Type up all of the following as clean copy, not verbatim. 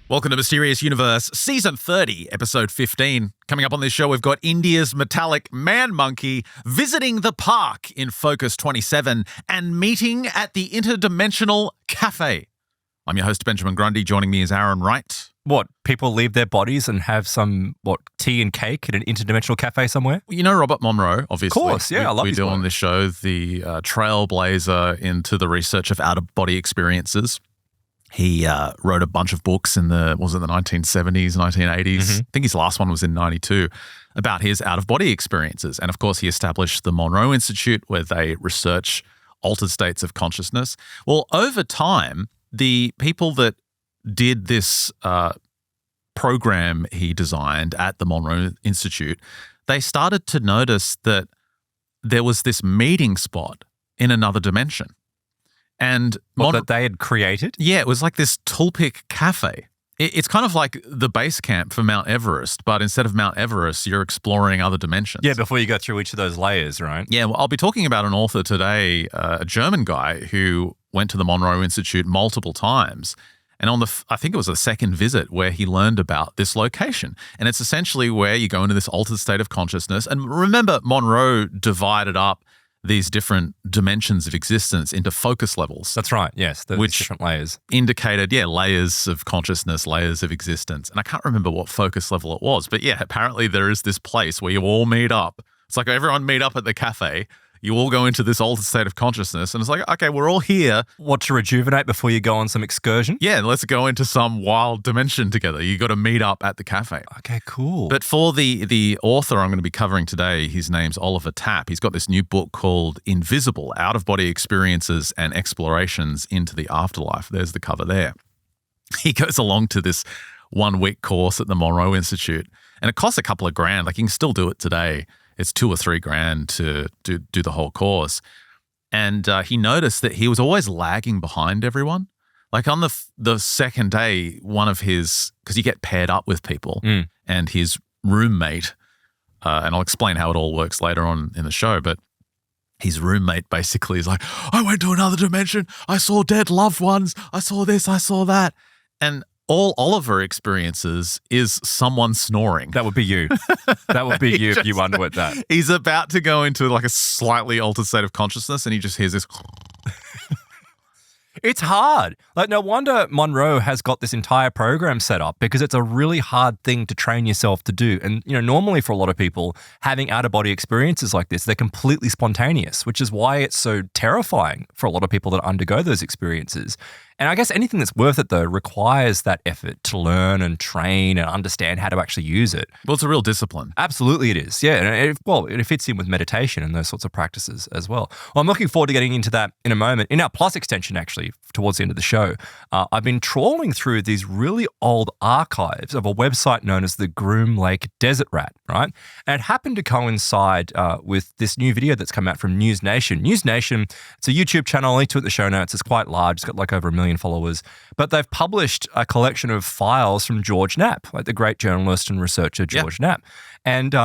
Welcome to Mysterious Universe, Season 30, Episode 15. Coming up on this show, we've got India's metallic man monkey visiting the park in Focus 27 and meeting at the interdimensional cafe. I'm your host, Benjamin Grundy. Joining me is Aaron Wright. What, people leave their bodies and have some, tea and cake at an interdimensional cafe somewhere? You know Robert Monroe, obviously. Of course, yeah, I love his We do work. on this show the trailblazer into the research of out-of-body experiences. He wrote a bunch of books in the 1970s, 1980s. I think his last one was in 92 about his out-of-body experiences. And of course, he established the Monroe Institute where they research altered states of consciousness. Well, over time, the people that did this program he designed at the Monroe Institute, they started to notice that there was this meeting spot in another dimension. And that they had created? Yeah, it was like this Tulpik cafe. It's kind of like the base camp for Mount Everest, but instead of Mount Everest, you're exploring other dimensions. Yeah, before you go through each of those layers, right? Yeah, well, I'll be talking about an author today, a German guy who went to the Monroe Institute multiple times. And on I think it was the second visit where he learned about this location. And it's essentially where you go into this altered state of consciousness. And remember, Monroe divided up these different dimensions of existence into focus levels. That's right, yes. Those which different layers. Indicated, layers of consciousness, layers of existence. And I can't remember what focus level it was. But yeah, apparently there is this place where you all meet up. It's like everyone meet up at the cafe. You all go into this altered state of consciousness. And it's like, okay, we're all here. What, to rejuvenate before you go on some excursion? Yeah, let's go into some wild dimension together. You got to meet up at the cafe. Okay, cool. But for the author I'm going to be covering today, his name's Oliver Tapp. He's got this new book called Invisible, Out-of-Body Experiences and Explorations into the Afterlife. There's the cover there. He goes along to this 1-week course at the Monroe Institute, and it costs a couple of grand. Like, you can still do it today. It's $2,000 or $3,000 to do the whole course. And he noticed that he was always lagging behind everyone. Like on the second day, one of his, because you get paired up with people, and his roommate, and I'll explain how it all works later on in the show, but his roommate basically is like, I went to another dimension. I saw dead loved ones. I saw this. I saw that. And all Oliver experiences is someone snoring. That would be you. That would be you if you underwent that. He's about to go into like a slightly altered state of consciousness and he just hears this. It's hard. Like, no wonder Monroe has got this entire program set up because it's a really hard thing to train yourself to do. And, normally for a lot of people, having out-of-body experiences like this, they're completely spontaneous, which is why it's so terrifying for a lot of people that undergo those experiences. And I guess anything that's worth it, though, requires that effort to learn and train and understand how to actually use it. Well, it's a real discipline. Absolutely it is, yeah. And it fits in with meditation and those sorts of practices as well. Well, I'm looking forward to getting into that in a moment. In our Plus extension, actually, towards the end of the show, I've been trawling through these really old archives of a website known as the Groom Lake Desert Rat, right? And it happened to coincide with this new video that's come out from News Nation. News Nation, it's a YouTube channel, I'll link to it in the show notes. It's quite large. It's got like over 1 million followers, but they've published a collection of files from George Knapp, like the great journalist and researcher George Knapp. And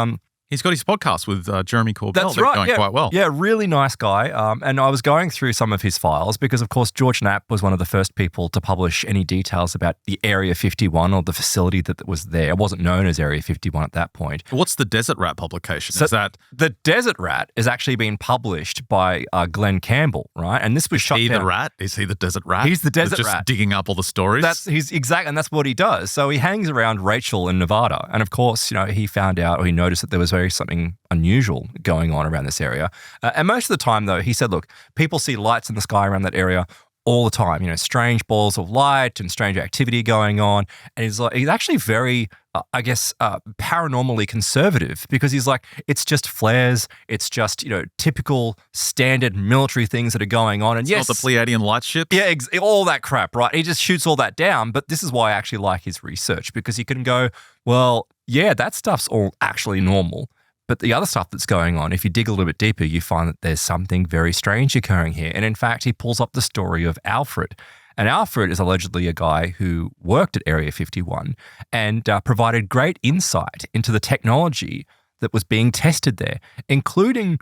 he's got his podcast with Jeremy Corbell. That's right. Going quite well. Yeah, really nice guy. And I was going through some of his files because, of course, George Knapp was one of the first people to publish any details about the Area 51 or the facility that was there. It wasn't known as Area 51 at that point. What's the Desert Rat publication? So is that the Desert Rat is actually being published by Glenn Campbell, right? And this was shot he down. the rat? Is he the Desert Rat? He's the Desert just Rat. Digging up all the stories? And that's what he does. So he hangs around Rachel in Nevada. And of course, he found out, or he noticed that there was something unusual going on around this area. And most of the time, though, he said, look, people see lights in the sky around that area all the time, strange balls of light and strange activity going on. And he's actually very, paranormally conservative because he's like, it's just flares. It's just, typical standard military things that are going on. And it's not the Pleiadian light ships? Yeah, all that crap, right? He just shoots all that down. But this is why I actually like his research because he can go, well, yeah, that stuff's all actually normal. But the other stuff that's going on, if you dig a little bit deeper, you find that there's something very strange occurring here. And in fact, he pulls up the story of Alfred. And Alfred is allegedly a guy who worked at Area 51 and provided great insight into the technology that was being tested there, including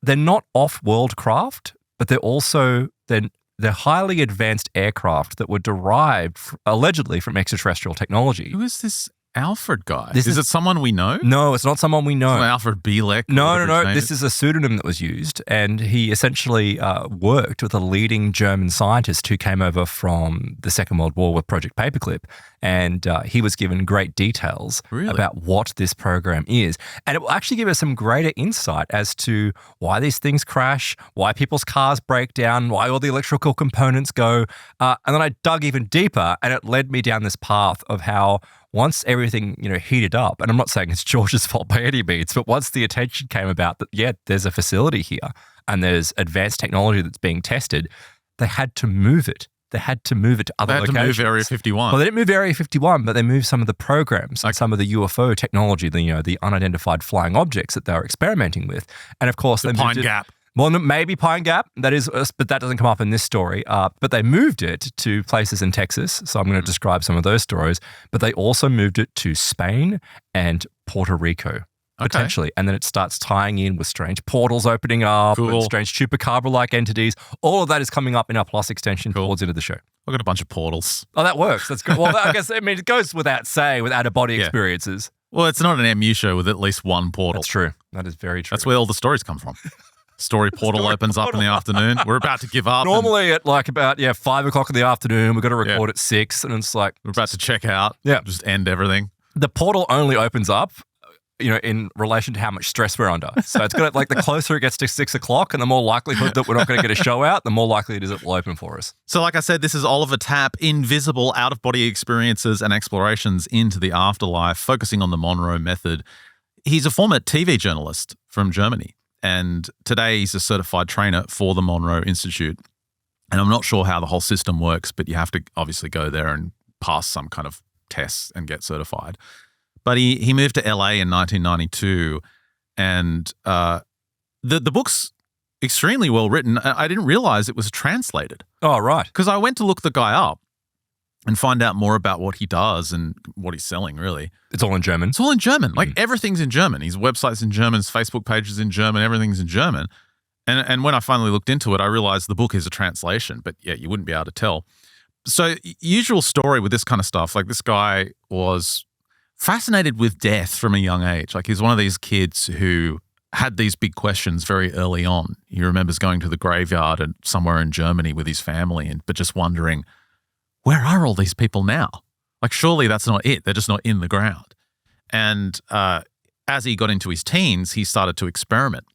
they're not off-world craft, but they're They're highly advanced aircraft that were derived allegedly from extraterrestrial technology. Who is this Alfred guy? This is it someone we know? No, it's not someone we know. Alfred Bielek? No. This is a pseudonym that was used, and he essentially worked with a leading German scientist who came over from the Second World War with Project Paperclip, and he was given great details about what this program is. And it will actually give us some greater insight as to why these things crash, why people's cars break down, why all the electrical components go. And then I dug even deeper, and it led me down this path of how once everything, heated up, and I'm not saying it's George's fault by any means, but once the attention came about that, there's a facility here and there's advanced technology that's being tested, they had to move it. They had to move it to other locations. They had to move Area 51. Well, they didn't move Area 51, but they moved some of the programs and some of the UFO technology, the unidentified flying objects that they were experimenting with. And of course, the Pine Gap. Well, maybe Pine Gap, but that doesn't come up in this story. But they moved it to places in Texas, so I'm going to describe some of those stories. But they also moved it to Spain and Puerto Rico, potentially. And then it starts tying in with strange portals opening up, and strange chupacabra-like entities. All of that is coming up in our Plus extension towards the end of the show. I've got a bunch of portals. Oh, that works. That's good. Well, I guess, it goes without saying, with out-of-body experiences. Well, it's not an MU show with at least one portal. That's true. That is very true. That's where all the stories come from. Story portal opens up in the afternoon. We're about to give up. Normally at about 5 o'clock in the afternoon, we've got to record at 6, and it's like we're about to check out. Just end everything. The portal only opens up, in relation to how much stress we're under. So it's got the closer it gets to 6 o'clock, and the more likelihood that we're not going to get a show out, the more likely it is it will open for us. So, like I said, this is Oliver Tapp, invisible out-of-body experiences and explorations into the afterlife, focusing on the Monroe method. He's a former TV journalist from Germany. And today he's a certified trainer for the Monroe Institute. And I'm not sure how the whole system works, but you have to obviously go there and pass some kind of tests and get certified. But he moved to LA in 1992, and the book's extremely well written. I didn't realize it was translated. Oh, right. Because I went to look the guy up and find out more about what he does and what he's selling, really. It's all in German? It's all in German. Everything's in German. His website's in German, his Facebook page is in German, everything's in German. And when I finally looked into it, I realized the book is a translation, but you wouldn't be able to tell. So usual story with this kind of stuff, this guy was fascinated with death from a young age. He's one of these kids who had these big questions very early on. He remembers going to the graveyard somewhere in Germany with his family, but just wondering, where are all these people now? Surely that's not it. They're just not in the ground. And as he got into his teens, he started to experiment.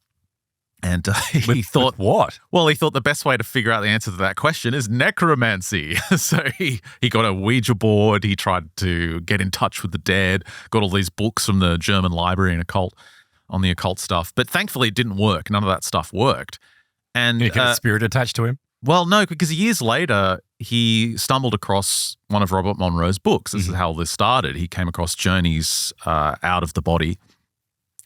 And he thought, what? Well, he thought the best way to figure out the answer to that question is necromancy. So he got a Ouija board. He tried to get in touch with the dead, got all these books from the German library and on the occult stuff. But thankfully it didn't work. None of that stuff worked. And did he get a spirit attached to him? Well, no, because years later, he stumbled across one of Robert Monroe's books. This is how this started. He came across Journeys Out of the Body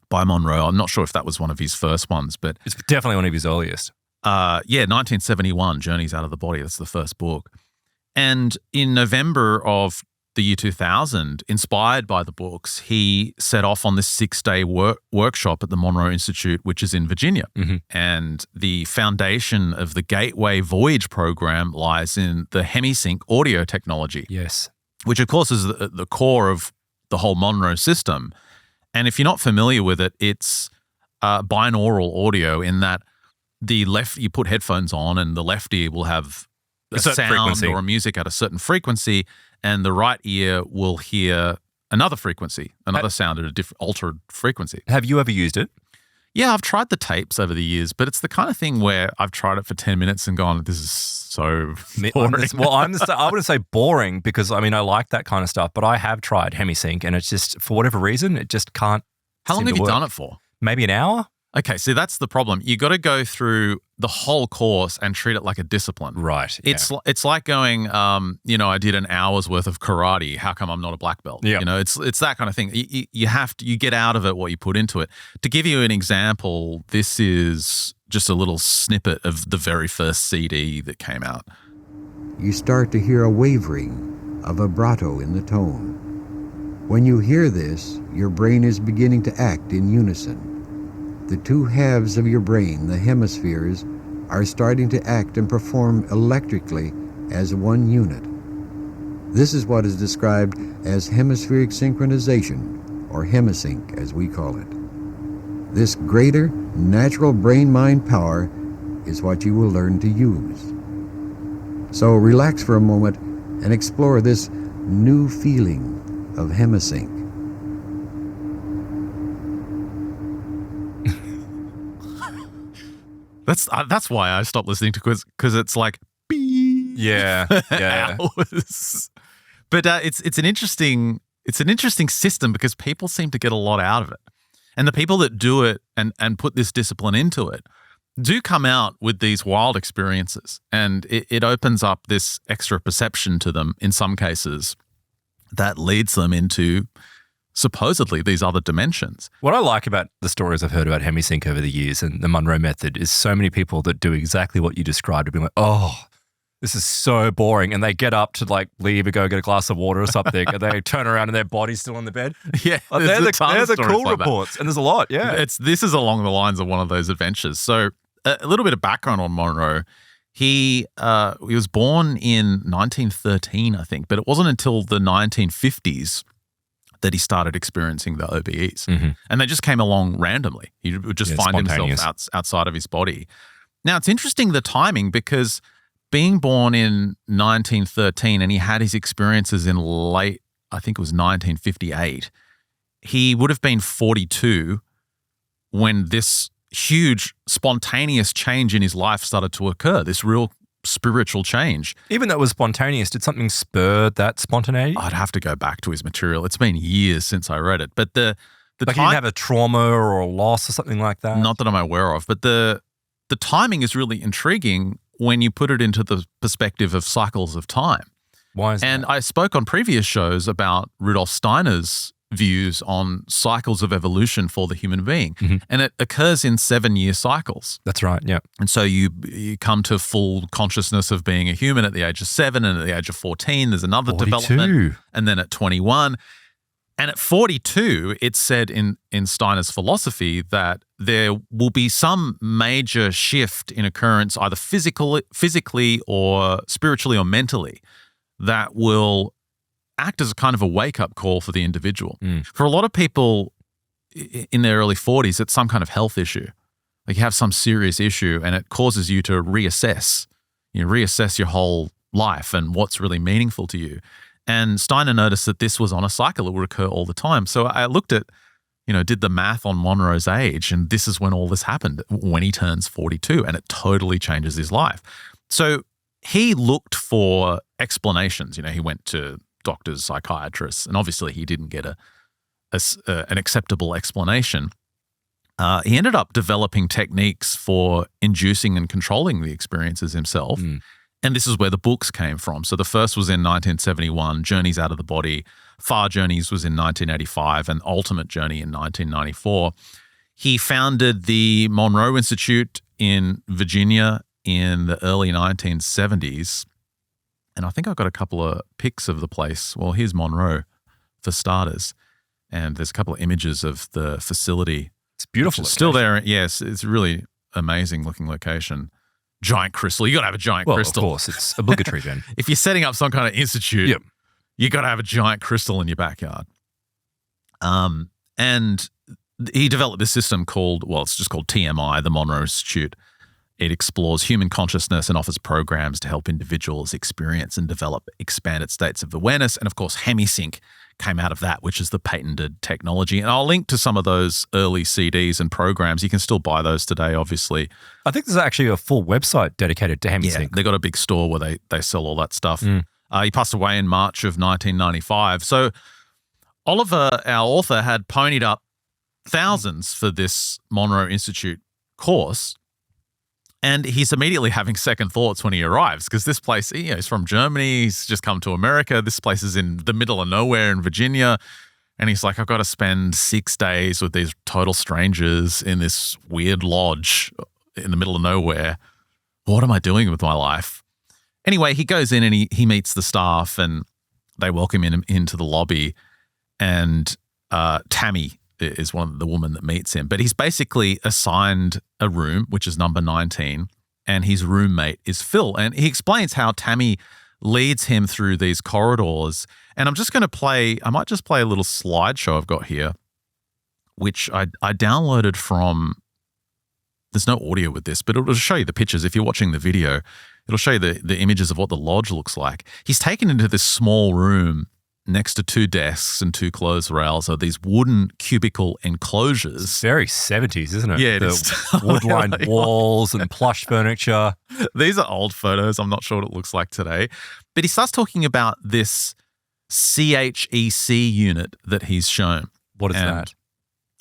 by Monroe. I'm not sure if that was one of his first ones, but it's definitely one of his earliest. 1971, Journeys Out of the Body. That's the first book. And in November of the year 2000, inspired by the books, he set off on this 6-day workshop at the Monroe Institute, which is in Virginia. And the foundation of the Gateway Voyage program lies in the Hemi-Sync audio technology. Yes. Which, of course, is the core of the whole Monroe system. And if you're not familiar with it, it's binaural audio in that you put headphones on and the left ear will have a sound frequency or a music at a certain frequency, and the right ear will hear another frequency, another sound at a different altered frequency. Have you ever used it? Yeah, I've tried the tapes over the years, but it's the kind of thing where I've tried it for 10 minutes and gone, this is so boring. I wouldn't say boring because, I like that kind of stuff, but I have tried Hemi-Sync and it's just, for whatever reason, it just can't. How long have you done it for? Maybe an hour. Okay, see, that's the problem. You got to go through the whole course and treat it like a discipline. Right. It's like going, I did an hour's worth of karate. How come I'm not a black belt? Yeah. It's that kind of thing. You get out of it what you put into it. To give you an example, this is just a little snippet of the very first CD that came out. You start to hear a wavering, a vibrato in the tone. When you hear this, your brain is beginning to act in unison. The two halves of your brain, the hemispheres, are starting to act and perform electrically as one unit. This is what is described as hemispheric synchronization, or Hemi-Sync as we call it. This greater natural brain-mind power is what you will learn to use. So relax for a moment and explore this new feeling of Hemisync. That's why I stopped listening to because it's like beep, Yeah. hours. But it's an interesting system because people seem to get a lot out of it, and the people that do it and put this discipline into it do come out with these wild experiences, and it opens up this extra perception to them in some cases that leads them into supposedly these other dimensions. What I like about the stories I've heard about Hemi-Sync over the years and the Monroe method is so many people that do exactly what you described, to be like, oh, this is so boring. And they get up to like leave or go get a glass of water or something, and they turn around and their body's still on the bed. Yeah, They're the cool reports. And there's a lot, yeah. This is along the lines of one of those adventures. So a little bit of background on Monroe. He was born in 1913, I think, but it wasn't until the 1950s that he started experiencing the OBEs. Mm-hmm. And they just came along randomly. He would just find himself outside of his body. Now, it's interesting the timing, because being born in 1913 and he had his experiences in late, I think it was 1958, he would have been 42 when this huge spontaneous change in his life started to occur, this real spiritual change. Even though it was spontaneous, did something spur that spontaneity? I'd have to go back to his material. It's been years since I read it. But the like he didn't have a trauma or a loss or something like that? Not that I'm aware of. But the timing is really intriguing when you put it into the perspective of cycles of time. Why is and that? I spoke on previous shows about Rudolf Steiner's views on cycles of evolution for the human being. Mm-hmm. And it occurs in 7-year cycles. That's right, yeah. And so you come to full consciousness of being a human at the age of 7, and at the age of 14, there's another 42. development. And then at 21. And at 42, it's said in Steiner's philosophy that there will be some major shift in occurrence, either physically or spiritually or mentally, that will act as a kind of a wake-up call for the individual. For a lot of people in their early 40s, it's some kind of health issue. Like you have some serious issue and it causes you to reassess. You reassess your whole life and what's really meaningful to you. And Steiner noticed that this was on a cycle. It would occur all the time. So I looked at, did the math on Monroe's age, and this is when all this happened, when he turns 42, and it totally changes his life. So he looked for explanations. He went to doctors, psychiatrists, and obviously he didn't get an acceptable explanation. He ended up developing techniques for inducing and controlling the experiences himself. And this is where the books came from. So the first was in 1971, Journeys Out of the Body. Far Journeys was in 1985, and Ultimate Journey in 1994. He founded the Monroe Institute in Virginia in the early 1970s. And I think I've got a couple of pics of the place. Well, here's Monroe for starters. And there's a couple of images of the facility. It's beautiful. It's still there. Yes, it's a really amazing looking location. Giant crystal. You got to have a giant crystal. Of course, it's obligatory, Ben. If you're setting up some kind of institute, you got to have a giant crystal in your backyard. And he developed this system it's just called TMI, the Monroe Institute. It explores human consciousness and offers programs to help individuals experience and develop expanded states of awareness. And of course, Hemi-Sync came out of that, which is the patented technology. And I'll link to some of those early CDs and programs. You can still buy those today, obviously. I think there's actually a full website dedicated to Hemi-Sync. Yeah, they got a big store where they sell all that stuff. He passed away in March of 1995. So Oliver, our author, had ponied up thousands for this Monroe Institute course. And he's immediately having second thoughts when he arrives, because this place, he's from Germany. He's just come to America. This place is in the middle of nowhere in Virginia. And he's like, I've got to spend 6 days with these total strangers in this weird lodge in the middle of nowhere. What am I doing with my life? Anyway, he goes in and he meets the staff, and they welcome him into the lobby. And Tammy is the woman that meets him. But he's basically assigned a room, which is number 19, and his roommate is Phil. And he explains how Tammy leads him through these corridors. And I'm just going to I might just play a little slideshow I've got here, which I downloaded from, there's no audio with this, but it'll show you the pictures. If you're watching the video, it'll show you the images of what the lodge looks like. He's taken into this small room next to 2 desks and 2 clothes rails are these wooden cubicle enclosures. It's very 70s, isn't it? Yeah, it is. Wood-lined walls and plush furniture. These are old photos. I'm not sure what it looks like today. But he starts talking about this CHEC unit that he's shown. What is that?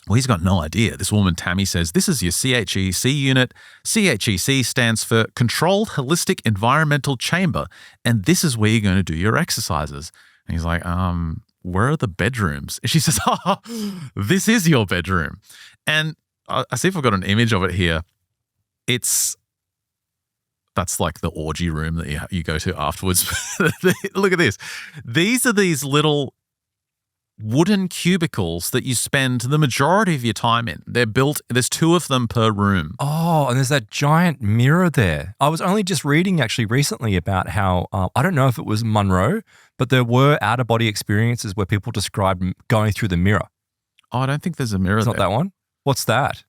Well, he's got no idea. This woman, Tammy, says, this is your CHEC unit. CHEC stands for Controlled Holistic Environmental Chamber, and this is where you're going to do your exercises. And he's like, where are the bedrooms? And she says, this is your bedroom. And I see if I've got an image of it here. That's like the orgy room that you go to afterwards. Look at this. These are these little wooden cubicles that you spend the majority of your time in. They're built, there's 2 of them per room. Oh, and there's that giant mirror there. I was only just reading actually recently about how, I don't know if it was Monroe, but there were out-of-body experiences where people described going through the mirror. Oh, I don't think there's a mirror It's there. not that one? What's that?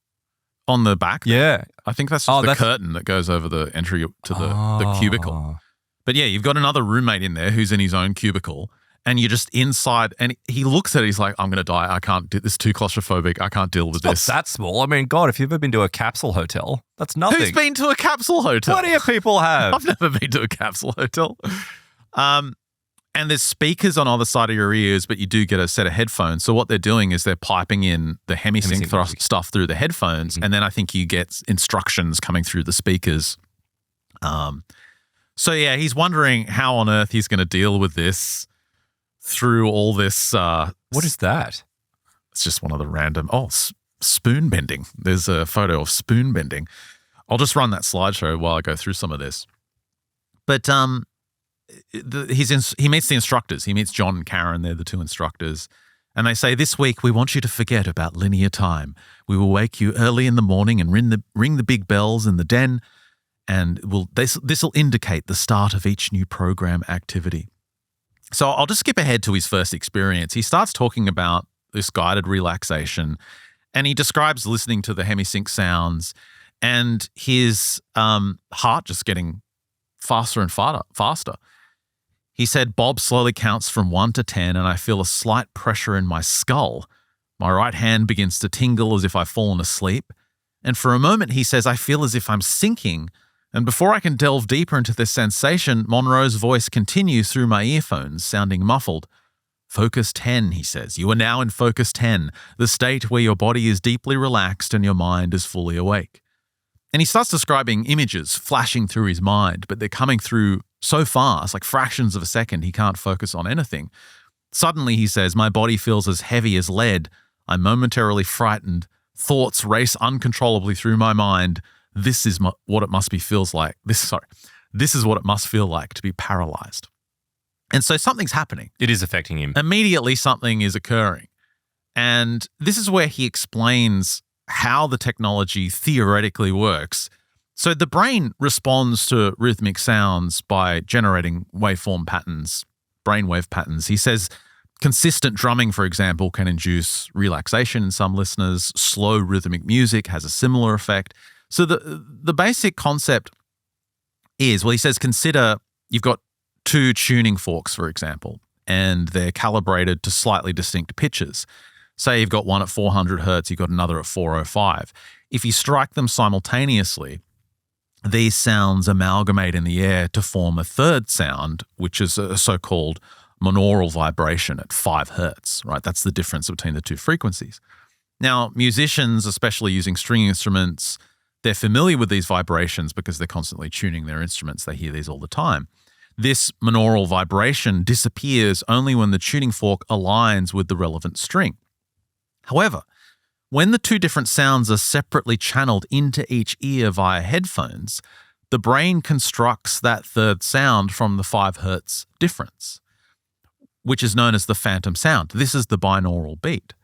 On the back there? Yeah. I think that's just the curtain that goes over the entry to the cubicle. But yeah, you've got another roommate in there who's in his own cubicle. And you're just inside, and he looks at it, he's like, I'm going to die. I can't do this. Too claustrophobic. I can't deal with this. It's not that small. I mean, God, if you've ever been to a capsule hotel, that's nothing. Who's been to a capsule hotel? Plenty of people have. I've never been to a capsule hotel. And there's speakers on either side of your ears, but you do get a set of headphones. So what they're doing is they're piping in the Hemi-Sync stuff through the headphones, and then I think you get instructions coming through the speakers. So yeah, he's wondering how on earth he's going to deal with this. Through all this. What is that? It's just one of the random. Spoon bending. There's a photo of spoon bending. I'll just run that slideshow while I go through some of this. But he meets the instructors. He meets John and Karen. They're the 2 instructors. And they say, this week we want you to forget about linear time. We will wake you early in the morning and ring the big bells in the den. And this will indicate the start of each new program activity. So I'll just skip ahead to his first experience. He starts talking about this guided relaxation, and he describes listening to the Hemi-Sync sounds and his heart just getting faster and faster. He said, Bob slowly counts from 1 to 10, and I feel a slight pressure in my skull. My right hand begins to tingle as if I've fallen asleep. And for a moment, he says, I feel as if I'm sinking. And before I can delve deeper into this sensation, Monroe's voice continues through my earphones, sounding muffled. Focus 10, he says. You are now in focus 10, the state where your body is deeply relaxed and your mind is fully awake. And he starts describing images flashing through his mind, but they're coming through so fast, like fractions of a second, he can't focus on anything. Suddenly, he says, my body feels as heavy as lead. I'm momentarily frightened. Thoughts race uncontrollably through my mind. This is what it must feel like. This is what it must feel like to be paralyzed. And so something's happening. It is affecting him. Immediately something is occurring. And this is where he explains how the technology theoretically works. So the brain responds to rhythmic sounds by generating waveform patterns, brainwave patterns. He says consistent drumming, for example, can induce relaxation in some listeners. Slow rhythmic music has a similar effect. So the basic concept is, well, he says, consider you've got 2 tuning forks, for example, and they're calibrated to slightly distinct pitches. Say you've got one at 400 hertz, you've got another at 405. If you strike them simultaneously, these sounds amalgamate in the air to form a third sound, which is a so-called monaural vibration at 5 hertz, right? That's the difference between the 2 frequencies. Now, musicians, especially using string instruments, they're familiar with these vibrations because they're constantly tuning their instruments. They hear these all the time. This monaural vibration disappears only when the tuning fork aligns with the relevant string. However, when the 2 different sounds are separately channeled into each ear via headphones, the brain constructs that third sound from the 5 hertz difference, which is known as the phantom sound. This is the binaural beat.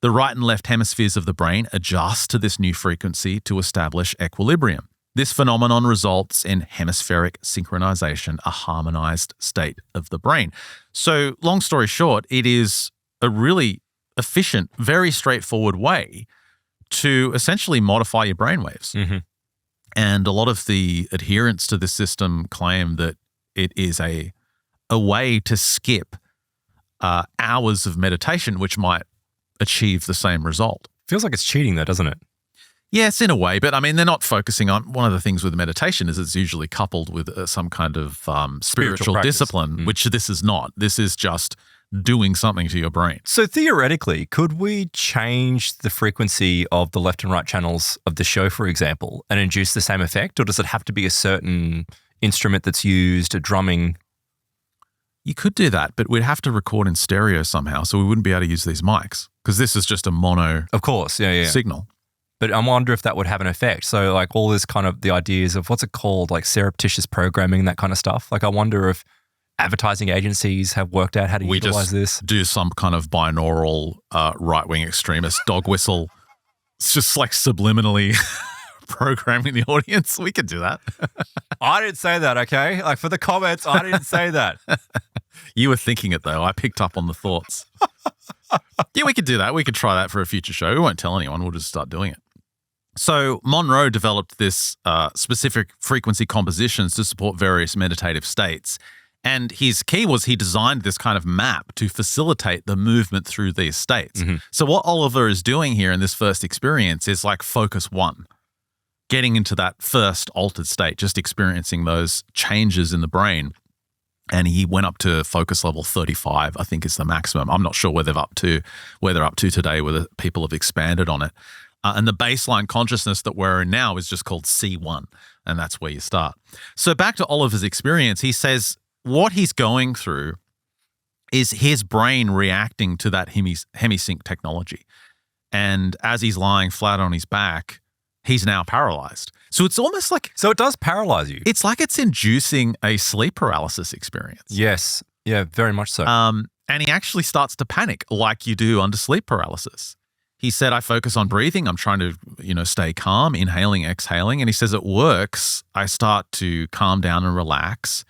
The right and left hemispheres of the brain adjust to this new frequency to establish equilibrium. This phenomenon results in hemispheric synchronization, a harmonized state of the brain. So long story short, it is a really efficient, very straightforward way to essentially modify your brainwaves. Mm-hmm. And a lot of the adherents to this system claim that it is a way to skip hours of meditation, which might achieve the same result. Feels like it's cheating though, doesn't it? Yes, in a way, but I mean, they're not focusing on, one of the things with meditation is it's usually coupled with some kind of spiritual discipline, which this is not. This is just doing something to your brain. So theoretically, could we change the frequency of the left and right channels of the show, for example, and induce the same effect? Or does it have to be a certain instrument that's used, a drumming? You could do that, but we'd have to record in stereo somehow, so we wouldn't be able to use these mics because this is just a mono of course, yeah. signal. But I wonder if that would have an effect. So like all this kind of the ideas of what's it called, like surreptitious programming, that kind of stuff. Like I wonder if advertising agencies have worked out how to utilize this. Do some kind of binaural right-wing extremist dog whistle. It's just like subliminally programming the audience. We could do that. I didn't say that, okay? Like for the comments, I didn't say that. You were thinking it though. I picked up on the thoughts. Yeah, we could do that. We could try that for a future show. We won't tell anyone. We'll just start doing it. So Monroe developed this specific frequency compositions to support various meditative states. And his key was he designed this kind of map to facilitate the movement through these states. Mm-hmm. So what Oliver is doing here in this first experience is like focus one, getting into that first altered state, just experiencing those changes in the brain. And he went up to focus level 35, I think is the maximum. I'm not sure where they're up to today, whether people have expanded on it. And the baseline consciousness that we're in now is just called C1, and that's where you start. So back to Oliver's experience, he says what he's going through is his brain reacting to that Hemi-Sync technology. And as he's lying flat on his back, he's now paralyzed. So it's almost like... So it does paralyze you. It's like it's inducing a sleep paralysis experience. Yes. Yeah, very much so. And he actually starts to panic like you do under sleep paralysis. He said, I focus on breathing. I'm trying to, stay calm, inhaling, exhaling. And he says it works. I start to calm down and relax.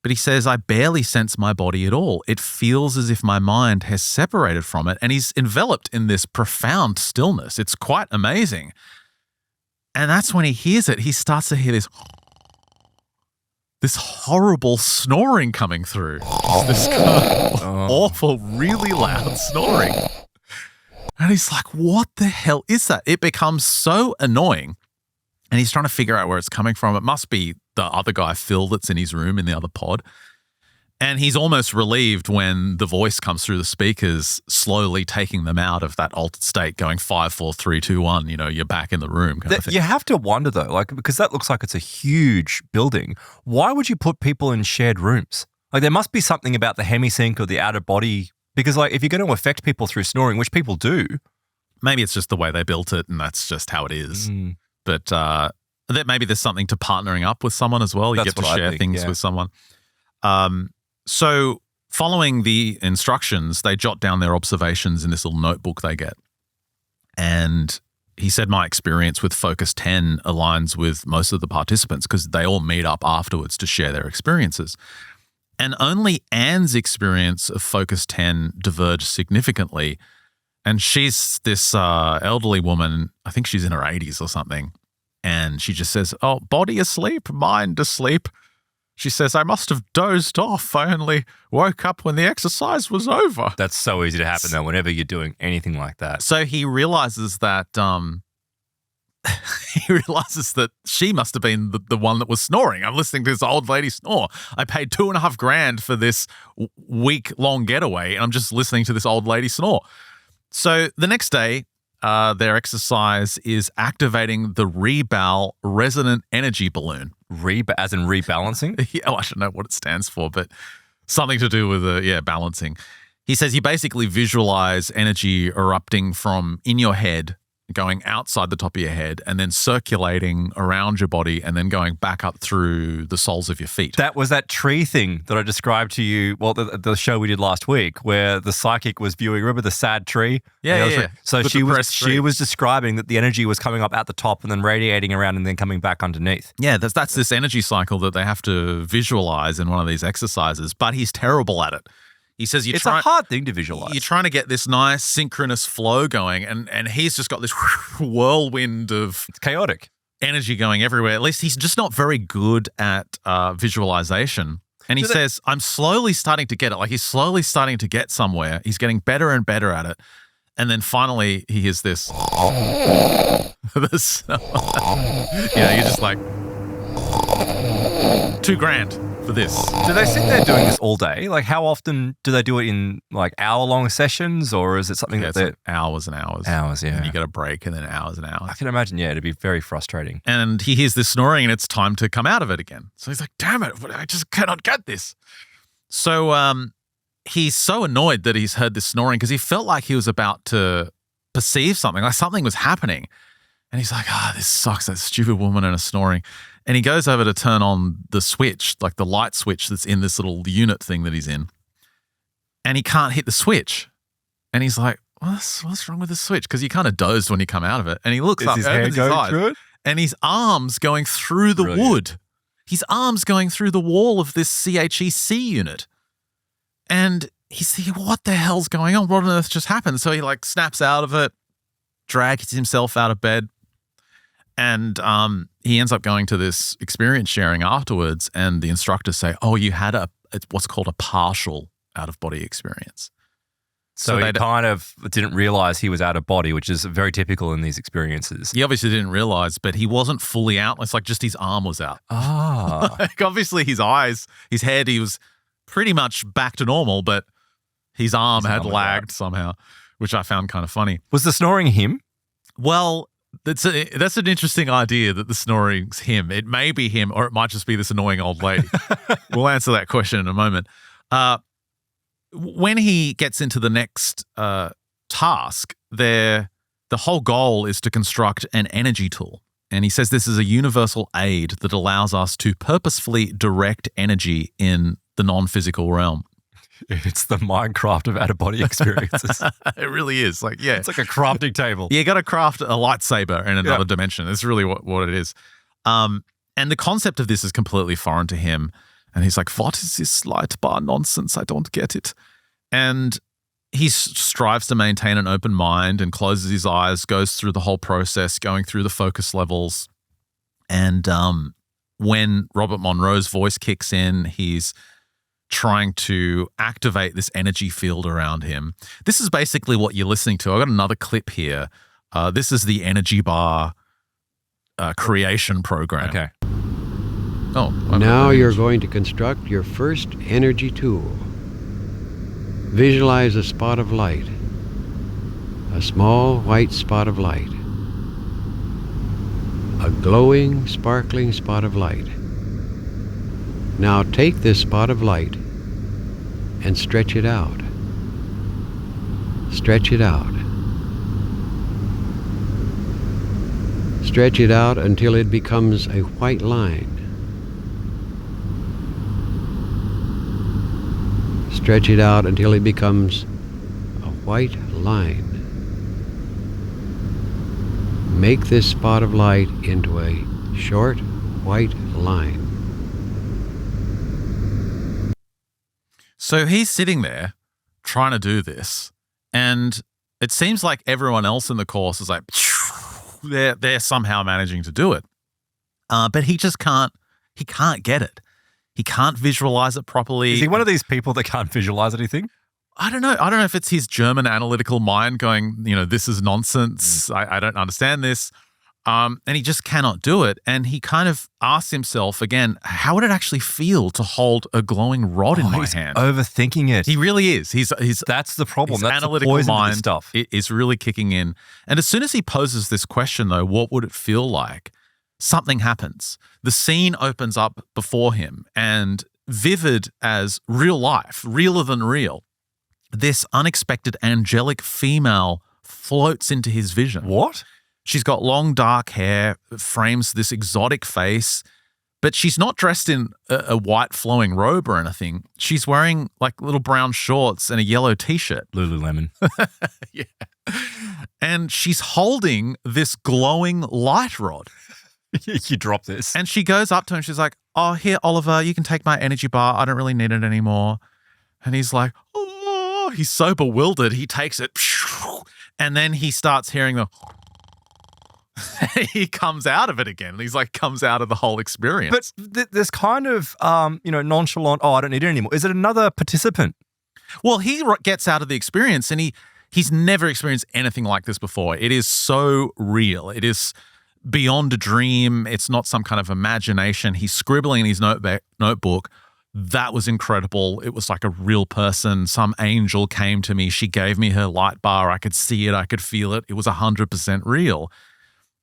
But he says, I barely sense my body at all. It feels as if my mind has separated from it. And he's enveloped in this profound stillness. It's quite amazing. And that's when he hears it. He starts to hear this horrible snoring coming through. This kind of awful, really loud snoring. And he's like, what the hell is that? It becomes so annoying. And he's trying to figure out where it's coming from. It must be the other guy, Phil, that's in his room in the other pod. And he's almost relieved when the voice comes through the speakers, slowly taking them out of that altered state, going 5, 4, 3, 2, 1, you're back in the room kind of thing. You have to wonder though, like, because that looks like it's a huge building. Why would you put people in shared rooms? Like there must be something about the Hemi-Sync or the outer body. Because like if you're going to affect people through snoring, which people do. Maybe it's just the way they built it and that's just how it is. But that maybe there's something to partnering up with someone as well. You get to share things with someone. So following the instructions, they jot down their observations in this little notebook they get. And he said my experience with Focus 10 aligns with most of the participants because they all meet up afterwards to share their experiences. And only Anne's experience of Focus 10 diverged significantly. And she's this elderly woman, I think she's in her 80s or something. And she just says, oh, body asleep, mind asleep. She says, I must have dozed off. I only woke up when the exercise was over. That's so easy to happen though, whenever you're doing anything like that. So he realizes that she must have been the one that was snoring. I'm listening to this old lady snore. I paid $2,500 for this week-long getaway, and I'm just listening to this old lady snore. So the next day, their exercise is activating the Rebal resonant energy balloon. As in rebalancing? Yeah, I don't know what it stands for, but something to do with balancing. He says you basically visualize energy erupting from in your head going outside the top of your head and then circulating around your body and then going back up through the soles of your feet. That was that tree thing that I described to you, well, the show we did last week where the psychic was viewing, remember the sad tree? Yeah. So she was describing that the energy was coming up at the top and then radiating around and then coming back underneath. Yeah, that's this energy cycle that they have to visualize in one of these exercises, but he's terrible at it. He says it's a hard thing to visualize. You're trying to get this nice synchronous flow going, and he's just got this whirlwind of it's chaotic energy going everywhere. At least he's just not very good at visualization. And he says, I'm slowly starting to get it. Like he's slowly starting to get somewhere. He's getting better and better at it. And then finally he hears this. This you're just like, $2,000 for this. Do they sit there doing this all day? Like how often do they do it in like hour-long sessions, or is it something that they're like hours and hours? Hours, yeah. And you get a break and then hours and hours. I can imagine, yeah, it'd be very frustrating. And he hears this snoring and it's time to come out of it again. So he's like, damn it, I just cannot get this. So he's so annoyed that he's heard this snoring because he felt like he was about to perceive something, like something was happening. And he's like, this sucks, that stupid woman and her snoring. And he goes over to turn on the switch, like the light switch that's in this little unit thing that he's in. And he can't hit the switch. And he's like, what's wrong with the switch? Because you kind of dozed when you come out of it. And he looks up, his hair going through it? And his arm's going through the wood. His arm's going through the wall of this CHEC unit. And he's thinking, what the hell's going on? What on earth just happened? So he like snaps out of it, drags himself out of bed. And he ends up going to this experience sharing afterwards, and the instructors say, you had it's what's called a partial out-of-body experience. So he kind of didn't realize he was out of body, which is very typical in these experiences. He obviously didn't realize, but he wasn't fully out. It's like just his arm was out. Like obviously his eyes, his head, he was pretty much back to normal, but his arm had lagged somehow, which I found kind of funny. Was the snoring him? Well, that's an interesting idea that the snoring's him. It may be him, or it might just be this annoying old lady. We'll answer that question in a moment. When he gets into the next task, the whole goal is to construct an energy tool. And he says this is a universal aid that allows us to purposefully direct energy in the non-physical realm. It's the Minecraft of out-of-body experiences. It really is. Like, yeah. It's like a crafting table. You got to craft a lightsaber in another dimension. That's really what it is. And the concept of this is completely foreign to him. And he's like, what is this light bar nonsense? I don't get it. And he strives to maintain an open mind and closes his eyes, goes through the whole process, going through the focus levels. And when Robert Monroe's voice kicks in, he's trying to activate this energy field around him. This is basically what you're listening to. I've got another clip here. This is the energy bar creation program. Okay. Now you're going to construct your first energy tool. Visualize a spot of light, a small white spot of light, a glowing, sparkling spot of light. Now take this spot of light and stretch it out. Stretch it out. Stretch it out until it becomes a white line. Stretch it out until it becomes a white line. Make this spot of light into a short white line. So he's sitting there trying to do this, and it seems like everyone else in the course is like, they're somehow managing to do it. But he just can't get it. He can't visualize it properly. Is he one of these people that can't visualize anything? I don't know. I don't know if it's his German analytical mind going, this is nonsense. I don't understand this. And he just cannot do it. And he kind of asks himself again, how would it actually feel to hold a glowing rod in my hand? Overthinking it. He really is. He's that's the problem. His That's analytical the poison mind stuff. is really kicking in. And as soon as he poses this question, though, what would it feel like? Something happens. The scene opens up before him, and vivid as real life, realer than real, this unexpected angelic female floats into his vision. What? She's got long dark hair, frames this exotic face, but she's not dressed in a white flowing robe or anything. She's wearing like little brown shorts and a yellow t-shirt. Lululemon. Yeah. And she's holding this glowing light rod. You drop this. And she goes up to him. She's like, oh, here, Oliver, you can take my energy bar. I don't really need it anymore. And he's like, oh, he's so bewildered. He takes it. And then he starts hearing the... he comes out of it again. He's like, comes out of the whole experience. But there's kind of, nonchalant, oh, I don't need it anymore. Is it another participant? Well, he gets out of the experience and he's never experienced anything like this before. It is so real. It is beyond a dream. It's not some kind of imagination. He's scribbling in his notebook. That was incredible. It was like a real person. Some angel came to me. She gave me her light bar. I could see it. I could feel it. It was 100% real.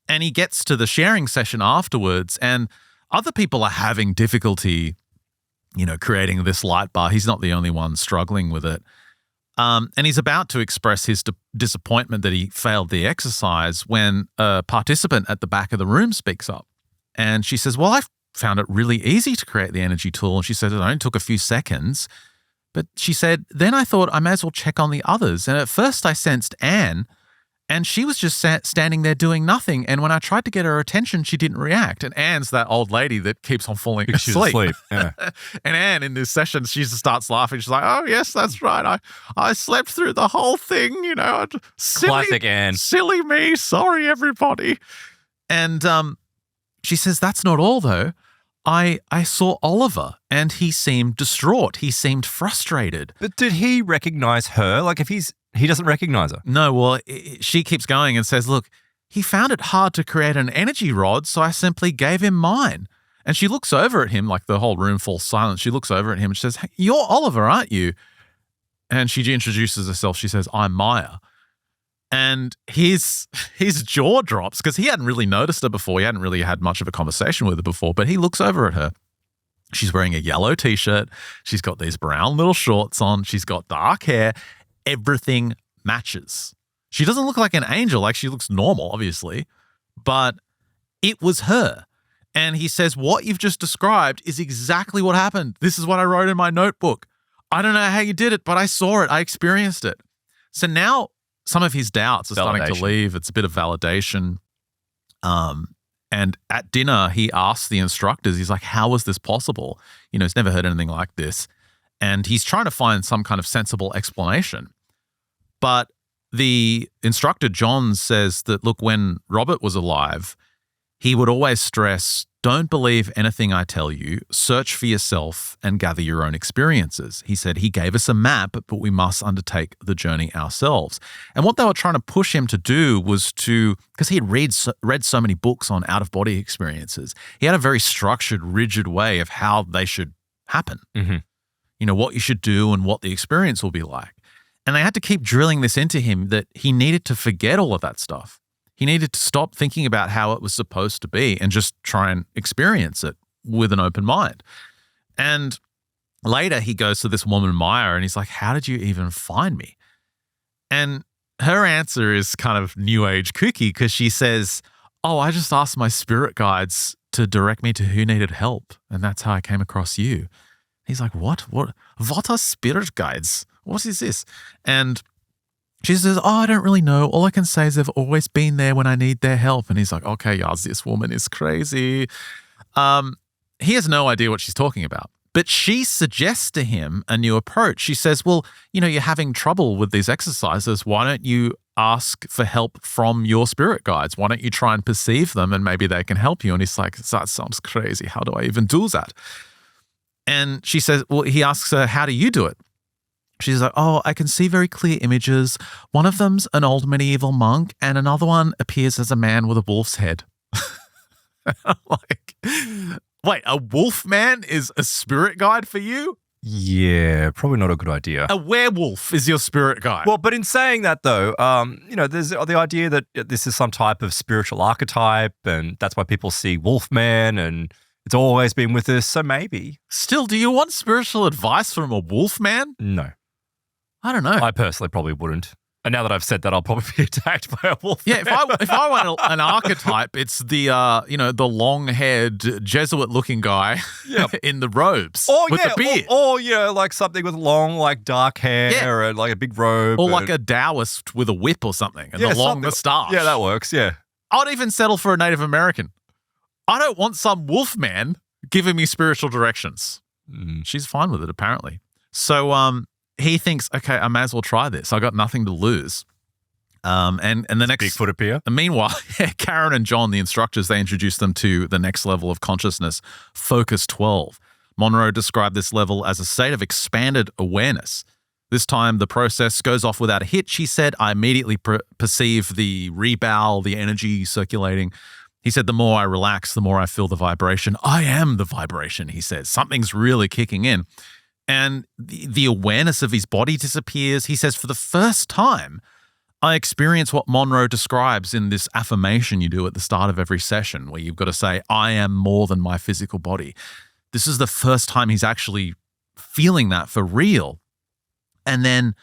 And he gets to the sharing session afterwards, and other people are having difficulty, creating this light bar. He's not the only one struggling with it. And he's about to express his disappointment that he failed the exercise when a participant at the back of the room speaks up. And she says, well, I found it really easy to create the energy tool. And she said it only took a few seconds. But she said, then I thought I may as well check on the others. And at first I sensed Anne, and she was just standing there doing nothing. And when I tried to get her attention, she didn't react. And Anne's that old lady that keeps on falling asleep. She's asleep. Yeah. And Anne, in this session, she just starts laughing. She's like, oh, yes, that's right. I slept through the whole thing, Classic Anne. Silly me. Sorry, everybody. And she says, that's not all, though. I saw Oliver, and he seemed distraught. He seemed frustrated. But did he recognize her? Like, if he doesn't recognize her. No, well, she keeps going and says, look, he found it hard to create an energy rod, so I simply gave him mine. And she looks over at him, like the whole room falls silent. She looks over at him and she says, hey, you're Oliver, aren't you? And she introduces herself. She says, I'm Maya. And his jaw drops because he hadn't really noticed her before. He hadn't really had much of a conversation with her before, but he looks over at her. She's wearing a yellow t-shirt. She's got these brown little shorts on. She's got dark hair. Everything matches. She doesn't look like an angel, like she looks normal, obviously, but it was her. And he says, what you've just described is exactly what happened. This is what I wrote in my notebook. I don't know how you did it, but I saw it. I experienced it. So now some of his doubts are starting to leave. It's a bit of validation. And at dinner, he asks the instructors, he's like, how was this possible? He's never heard anything like this. And he's trying to find some kind of sensible explanation. But the instructor, John, says that, look, when Robert was alive, he would always stress, don't believe anything I tell you, search for yourself and gather your own experiences. He said he gave us a map, but we must undertake the journey ourselves. And what they were trying to push him to do was because he had read so many books on out-of-body experiences, he had a very structured, rigid way of how they should happen. Mm-hmm. What you should do and what the experience will be like. And they had to keep drilling this into him that he needed to forget all of that stuff. He needed to stop thinking about how it was supposed to be and just try and experience it with an open mind. And later he goes to this woman, Maya, and he's like, how did you even find me? And her answer is kind of new age kooky because she says, oh, I just asked my spirit guides to direct me to who needed help. And that's how I came across you. He's like, what are spirit guides? What is this? And she says, oh, I don't really know. All I can say is they've always been there when I need their help. And he's like, okay, Yaz, this woman is crazy. He has no idea what she's talking about. But she suggests to him a new approach. She says, well, you're having trouble with these exercises. Why don't you ask for help from your spirit guides? Why don't you try and perceive them and maybe they can help you? And he's like, that sounds crazy. How do I even do that? And she says, well, he asks her, how do you do it? She's like, oh, I can see very clear images. One of them's an old medieval monk and another one appears as a man with a wolf's head. Like, wait, a wolf man is a spirit guide for you? Yeah, probably not a good idea. A werewolf is your spirit guide. Well, but in saying that though, there's the idea that this is some type of spiritual archetype and that's why people see Wolfman and it's always been with us, so maybe. Still, do you want spiritual advice from a wolf man? No. I don't know. I personally probably wouldn't. And now that I've said that, I'll probably be attacked by a wolf. Yeah, if I want an archetype, it's the the long-haired Jesuit-looking guy in the robes with the beard, or like something with long, like dark hair and like a big robe, or like a Taoist with a whip or something and the long moustache. Yeah, that works. Yeah, I'd even settle for a Native American. I don't want some wolf man giving me spiritual directions. She's fine with it, apparently. So he thinks, okay, I may as well try this. I got nothing to lose. And the next Bigfoot appear. And meanwhile, Karen and John, the instructors, they introduced them to the next level of consciousness, Focus 12. Monroe described this level as a state of expanded awareness. This time, the process goes off without a hitch. He said, I immediately perceive the rebound, the energy circulating. He said, the more I relax, the more I feel the vibration. I am the vibration, he says. Something's really kicking in. And the awareness of his body disappears. He says, for the first time, I experience what Monroe describes in this affirmation you do at the start of every session, where you've got to say, I am more than my physical body. This is the first time he's actually feeling that for real. And then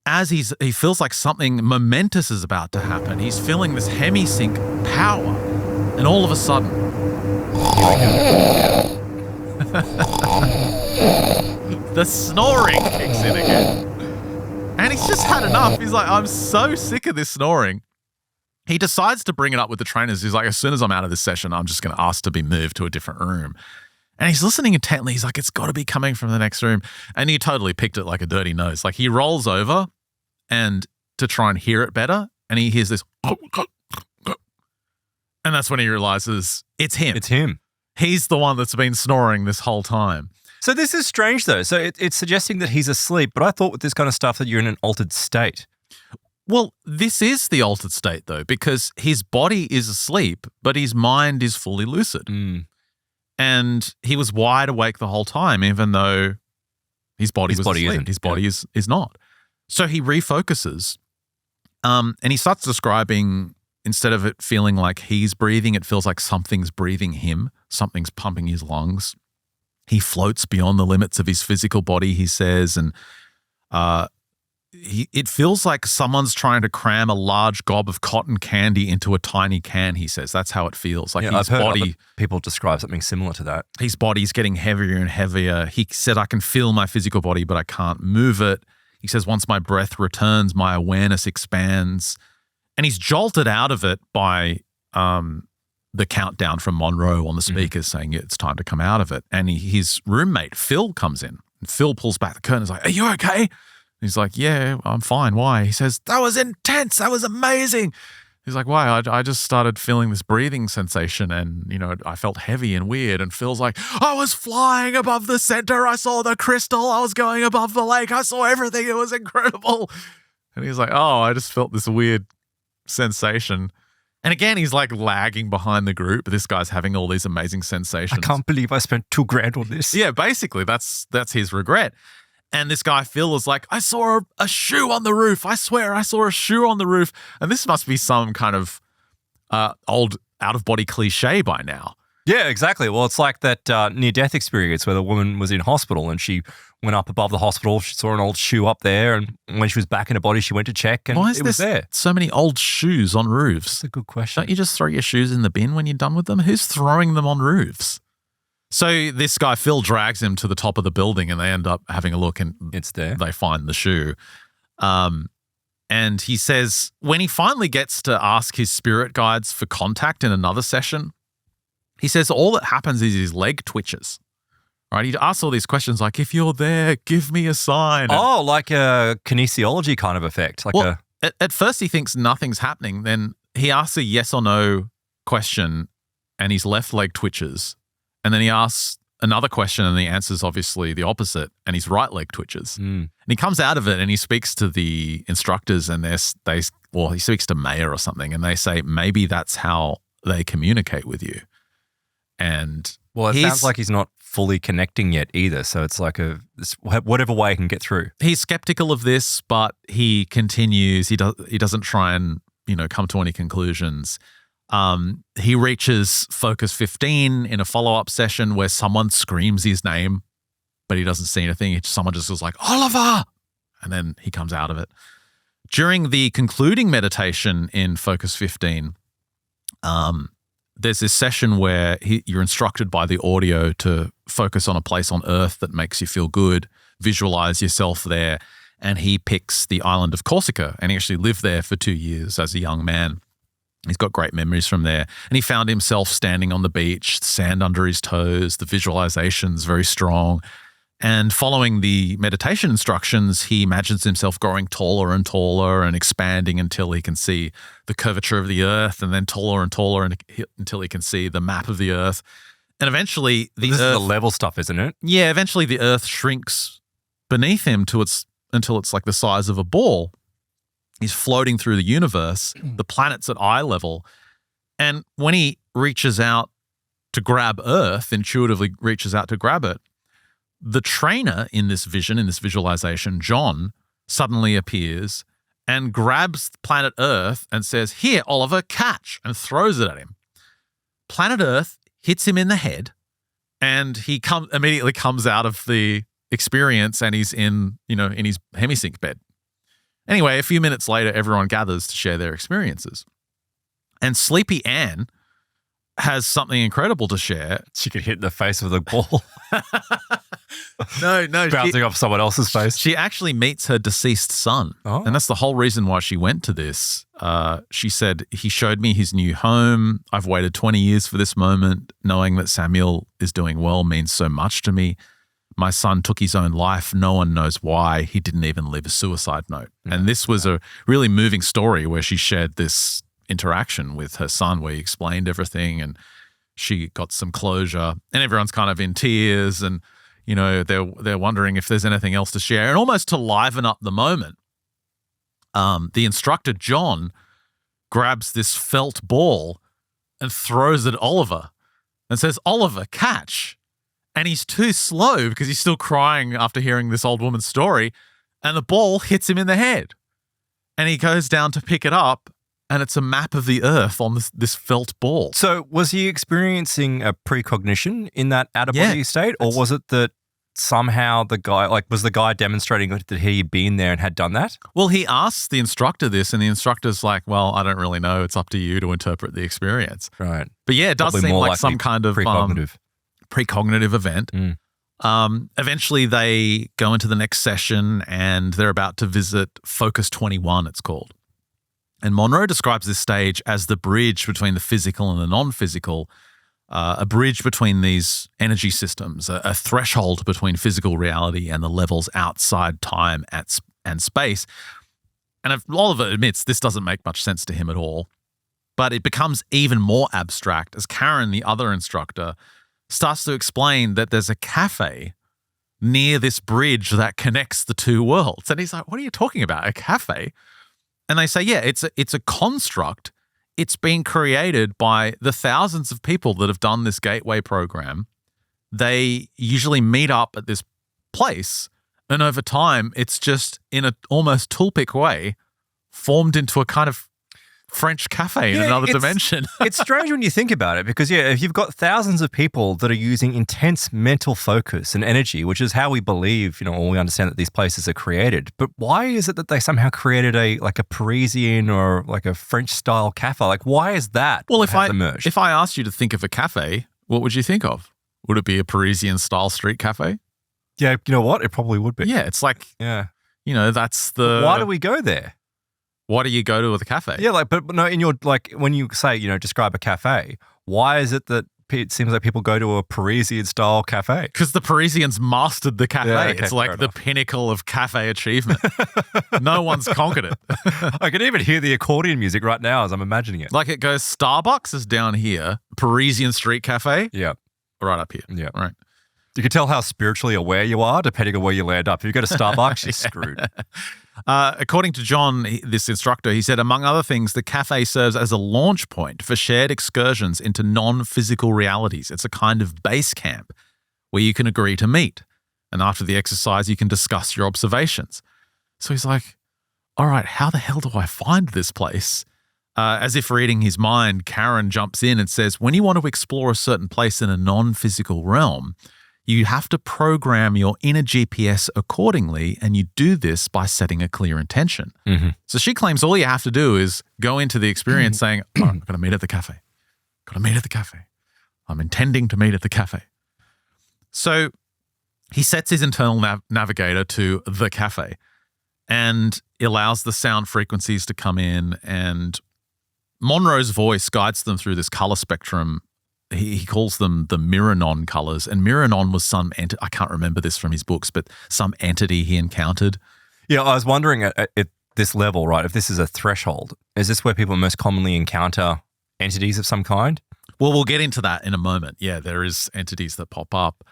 as he feels like something momentous is about to happen, he's feeling this Hemi-Sync power. And all of a sudden, the snoring kicks in again. And he's just had enough. He's like, I'm so sick of this snoring. He decides to bring it up with the trainers. He's like, as soon as I'm out of this session, I'm just going to ask to be moved to a different room. And he's listening intently. He's like, it's got to be coming from the next room. And he totally picked it like a dirty nose. Like he rolls over and to try and hear it better. And he hears this. And that's when he realizes it's him. It's him. He's the one that's been snoring this whole time. So this is strange, though. So it's suggesting that he's asleep, but I thought with this kind of stuff that you're in an altered state. Well, this is the altered state, though, because his body is asleep, but his mind is fully lucid. And he was wide awake the whole time, even though his body was asleep. Isn't. His body is not. So he refocuses, and he starts describing, instead of it feeling like he's breathing, it feels like something's breathing him. Something's pumping his lungs. He floats beyond the limits of his physical body, he says, and it feels like someone's trying to cram a large gob of cotton candy into a tiny can, he says. That's how it feels. Like I've heard other people describe something similar to that. His body's getting heavier and heavier. He said, I can feel my physical body, but I can't move it. He says, once my breath returns, my awareness expands. And he's jolted out of it by the countdown from Monroe on the speakers saying it's time to come out of it. And his roommate, Phil, comes in. And Phil pulls back the curtain and is like, are you okay? He's like, yeah, I'm fine. Why? He says, that was intense. That was amazing. He's like, why? I just started feeling this breathing sensation and, I felt heavy and weird. And Phil's like, I was flying above the center. I saw the crystal. I was going above the lake. I saw everything. It was incredible. And he's like, oh, I just felt this weird sensation. And again, he's like lagging behind the group. This guy's having all these amazing sensations. I can't believe I spent $2,000 on this. Yeah, basically, that's his regret. And this guy, Phil, is like, I saw a shoe on the roof. I swear I saw a shoe on the roof. And this must be some kind of old out-of-body cliche by now. Yeah, exactly. Well, it's like that near-death experience where the woman was in hospital and she went up above the hospital. She saw an old shoe up there. And when she was back in her body, she went to check and it was there. So many old shoes on roofs? That's a good question. Don't you just throw your shoes in the bin when you're done with them? Who's throwing them on roofs? So this guy, Phil, drags him to the top of the building and they end up having a look and it's there. They find the shoe. And he says when he finally gets to ask his spirit guides for contact in another session, he says all that happens is his leg twitches. Right? He asks all these questions like, if you're there, give me a sign. Oh, like a kinesiology kind of effect. At first he thinks nothing's happening. Then he asks a yes or no question and his left leg twitches. And then he asks another question and the answer's obviously the opposite and his right leg twitches. And he comes out of it and he speaks to the instructors and he speaks to Maya or something and they say, maybe that's how they communicate with you. And it sounds like he's not fully connecting yet either. So it's like whatever way he can get through. He's skeptical of this, but he continues. He doesn't try and, come to any conclusions. He reaches focus 15 in a follow-up session where someone screams his name, but he doesn't see anything. Someone just was like, Oliver! And then he comes out of it. During the concluding meditation in Focus 15, there's this session where you're instructed by the audio to focus on a place on Earth that makes you feel good, visualize yourself there, and he picks the island of Corsica, and he actually lived there for 2 years as a young man. He's got great memories from there, and he found himself standing on the beach, sand under his toes, the visualization's very strong. And following the meditation instructions, he imagines himself growing taller and taller and expanding until he can see the curvature of the Earth, and then taller and taller until he can see the map of the Earth. And eventually This is the level stuff, isn't it? Yeah, eventually the Earth shrinks beneath him until it's like the size of a ball. He's floating through the universe, the planet's at eye level. And when he reaches out to grab Earth, intuitively reaches out to grab it, the trainer in this vision, in this visualization, John, suddenly appears and grabs planet Earth and says, "Here, Oliver, catch," and throws it at him. Planet Earth hits him in the head, and he immediately comes out of the experience, and he's in his Hemi-Sync bed. Anyway, a few minutes later, everyone gathers to share their experiences. And Sleepy Anne has something incredible to share. She could hit the face with a ball. No. Bouncing off someone else's face. She actually meets her deceased son. Oh. And that's the whole reason why she went to this. She said, "He showed me his new home. I've waited 20 years for this moment. Knowing that Samuel is doing well means so much to me. My son took his own life. No one knows why. He didn't even leave a suicide note." And this was a really moving story where she shared this interaction with her son where he explained everything, and she got some closure, and everyone's kind of in tears, and they're wondering if there's anything else to share. And almost to liven up the moment, the instructor John grabs this felt ball and throws it at Oliver and says, "Oliver, catch." And he's too slow because he's still crying after hearing this old woman's story, and the ball hits him in the head. And he goes down to pick it up, and it's a map of the Earth on this felt ball. So was he experiencing a precognition in that out-of-body state, or was it that somehow was the guy demonstrating that he'd been there and had done that? Well, he asks the instructor this, and the instructor's like, "Well, I don't really know. It's up to you to interpret the experience." Right. But yeah, it does Probably seem more like some kind of precognitive event. Eventually, they go into the next session, and they're about to visit Focus 21, it's called. And Monroe describes this stage as the bridge between the physical and the non-physical, a bridge between these energy systems, a threshold between physical reality and the levels outside time and space. And Oliver admits this doesn't make much sense to him at all, but it becomes even more abstract as Karen, the other instructor, starts to explain that there's a cafe near this bridge that connects the two worlds. And he's like, "What are you talking about? A cafe?" And they say, yeah, it's a construct. It's been created by the thousands of people that have done this gateway program. They usually meet up at this place, and over time, it's just in an almost toolpick way formed into a kind of French cafe in another dimension. It's strange when you think about it because, if you've got thousands of people that are using intense mental focus and energy, which is how we believe, or we understand that these places are created. But why is it that they somehow created a Parisian or like a French-style cafe? Like, why is that? Well, if I asked you to think of a cafe, what would you think of? Would it be a Parisian-style street cafe? Yeah, you know what? It probably would be. Yeah, it's like, that's the... Why do we go there? Why do you go to the cafe? Yeah, but no, in your, when you say, describe a cafe, why is it that it seems like people go to a Parisian-style cafe? Because the Parisians mastered the cafe. Yeah, okay, it's like the pinnacle of cafe achievement. No one's conquered it. I can even hear the accordion music right now as I'm imagining it. Like it goes, Starbucks is down here, Parisian street cafe. Yeah. Right up here. Yeah. Right. You can tell how spiritually aware you are depending on where you land up. If you go to Starbucks, you're screwed. According to John, this instructor, he said, among other things, the cafe serves as a launch point for shared excursions into non-physical realities. It's a kind of base camp where you can agree to meet. And after the exercise, you can discuss your observations. So he's like, all right, how the hell do I find this place? As if reading his mind, Karen jumps in and says, when you want to explore a certain place in a non-physical realm, you have to program your inner GPS accordingly, and you do this by setting a clear intention. So she claims all you have to do is go into the experience saying, oh, I'm going to meet at the cafe. Got to meet at the cafe. I'm intending to meet at the cafe. So he sets his internal navigator to the cafe and allows the sound frequencies to come in, and Monroe's voice guides them through this color spectrum. He calls them the Miranon colors, and Miranon was I can't remember this from his books, but some entity he encountered. Yeah, I was wondering at this level, right, if this is a threshold, is this where people most commonly encounter entities of some kind? Well, we'll get into that in a moment. Yeah, there is entities that pop up.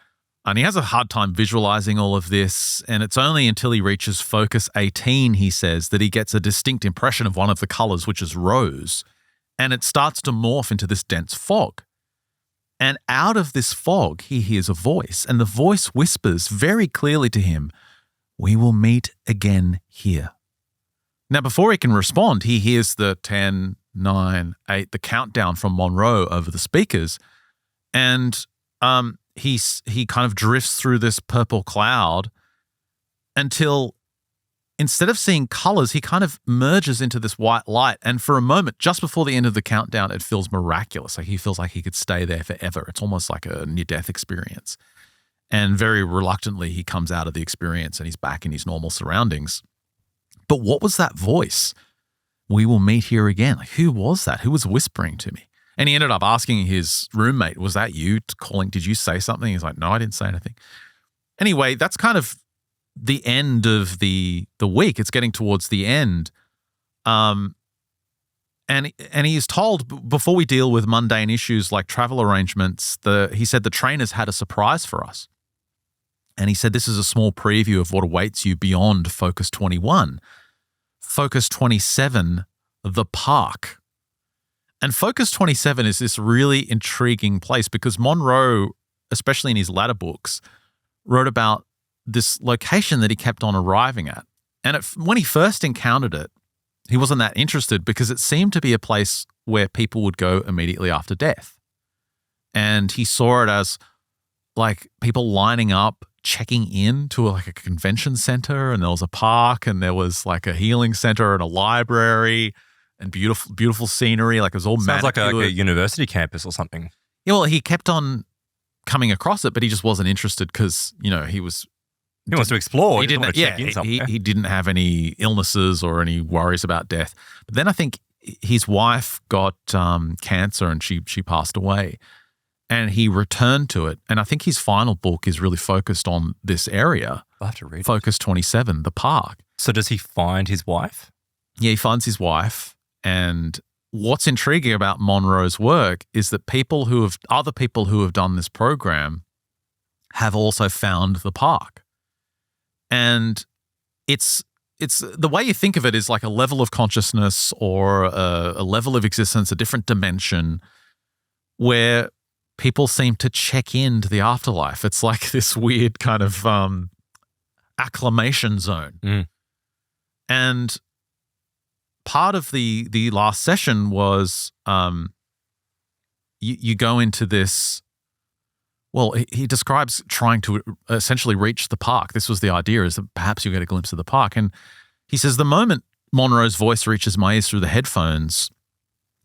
And he has a hard time visualizing all of this, and it's only until he reaches focus 18, he says, that he gets a distinct impression of one of the colors, which is rose, and it starts to morph into this dense fog. And out of this fog, he hears a voice, and the voice whispers very clearly to him, "We will meet again here." Now, before he can respond, he hears the 10, 9, 8, the countdown from Monroe over the speakers, and he kind of drifts through this purple cloud until instead of seeing colors, he kind of merges into this white light. And for a moment, just before the end of the countdown, it feels miraculous. Like he feels like he could stay there forever. It's almost like a near-death experience. And very reluctantly, he comes out of the experience and he's back in his normal surroundings. But what was that voice? "We will meet here again." Like, who was that? Who was whispering to me? And he ended up asking his roommate, "Was that you calling? Did you say something?" He's like, "No, I didn't say anything." Anyway, that's kind of the end of the week. It's getting towards the end. And he is told, before we deal with mundane issues like travel arrangements, he said the trainers had a surprise for us. And he said, this is a small preview of what awaits you beyond Focus 21. Focus 27, the park. And Focus 27 is this really intriguing place because Monroe, especially in his latter books, wrote about this location that he kept on arriving at. And when he first encountered it, he wasn't that interested because it seemed to be a place where people would go immediately after death. And he saw it as like people lining up, checking in to a convention center, and there was a park, and there was like a healing center and a library and beautiful scenery. Like it was all sounds like a university campus or something. Yeah, well, he kept on coming across it, but he just wasn't interested because, he wants to explore. He didn't. He didn't have any illnesses or any worries about death. But then I think his wife got cancer and she passed away, and he returned to it. And I think his final book is really focused on this area. I'll have to read Focus 27, the park. So does he find his wife? Yeah, he finds his wife. And what's intriguing about Monroe's work is that other people who have done this program have also found the park. And it's the way you think of it is like a level of consciousness or a level of existence, a different dimension where people seem to check into the afterlife. It's like this weird kind of acclimation zone. And part of the last session was you go into this. Well, he describes trying to essentially reach the park. This was the idea, is that perhaps you get a glimpse of the park. And he says the moment Monroe's voice reaches my ears through the headphones,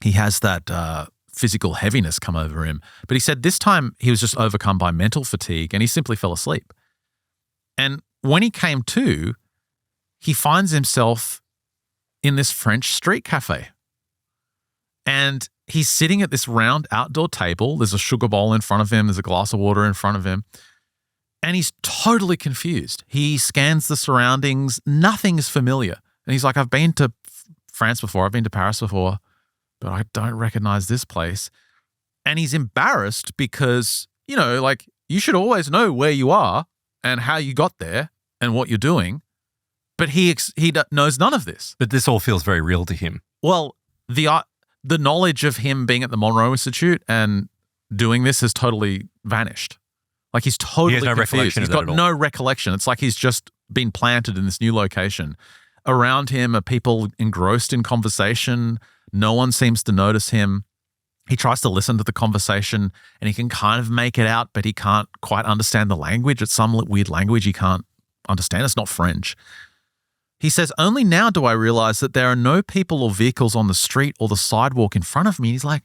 he has that physical heaviness come over him. But he said this time he was just overcome by mental fatigue and he simply fell asleep. And when he came to, he finds himself in this French street cafe. And he's sitting at this round outdoor table. There's a sugar bowl in front of him. There's a glass of water in front of him. And he's totally confused. He scans the surroundings. Nothing's familiar. And he's like, I've been to France before. I've been to Paris before, but I don't recognize this place. And he's embarrassed because, you should always know where you are and how you got there and what you're doing. But he knows none of this. But this all feels very real to him. Well, the knowledge of him being at the Monroe Institute and doing this has totally vanished. Like he's totally confused. Recollection. He's got no recollection. It's like he's just been planted in this new location. Around him are people engrossed in conversation. No one seems to notice him. He tries to listen to the conversation and he can kind of make it out, but he can't quite understand the language. It's some weird language he can't understand. It's not French. He says, only now do I realize that there are no people or vehicles on the street or the sidewalk in front of me. He's like,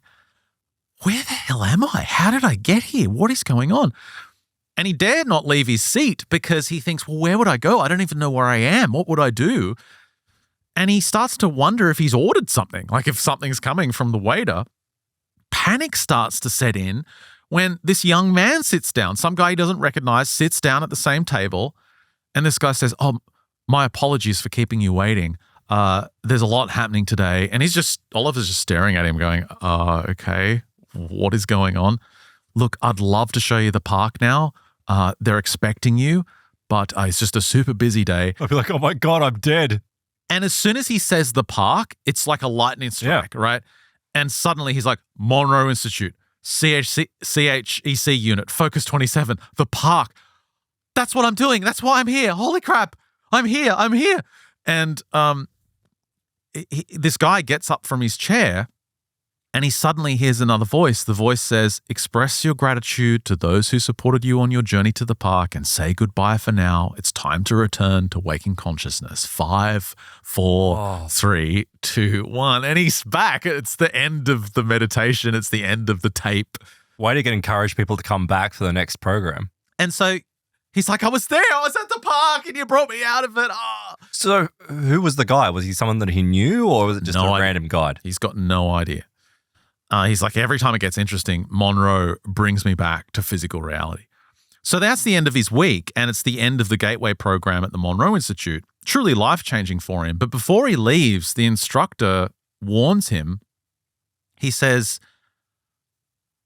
where the hell am I? How did I get here? What is going on? And he dared not leave his seat because he thinks, well, where would I go? I don't even know where I am. What would I do? And he starts to wonder if he's ordered something, like if something's coming from the waiter. Panic starts to set in when this young man sits down. Some guy he doesn't recognize sits down at the same table. And this guy says, oh, my apologies for keeping you waiting. There's a lot happening today. And Oliver's just staring at him going, okay, what is going on? Look, I'd love to show you the park now. They're expecting you, but it's just a super busy day. I'd be like, oh my God, I'm dead. And as soon as he says the park, it's like a lightning strike, right? And suddenly he's like, Monroe Institute, CHEC unit, Focus 27, the park. That's what I'm doing. That's why I'm here. Holy crap. I'm here. And this guy gets up from his chair and he suddenly hears another voice. The voice says, express your gratitude to those who supported you on your journey to the park and say goodbye for now. It's time to return to waking consciousness. 5, 4, 3, 2, 1. And he's back. It's the end of the meditation. It's the end of the tape. Way to encourage people to come back for the next program. And so he's like, I was there. I was at the park and you brought me out of it. Oh. So who was the guy? Was he someone that he knew or was it just a random guide? He's got no idea. He's like, every time it gets interesting, Monroe brings me back to physical reality. So that's the end of his week, and it's the end of the Gateway program at the Monroe Institute. Truly life-changing for him. But before he leaves, the instructor warns him. He says,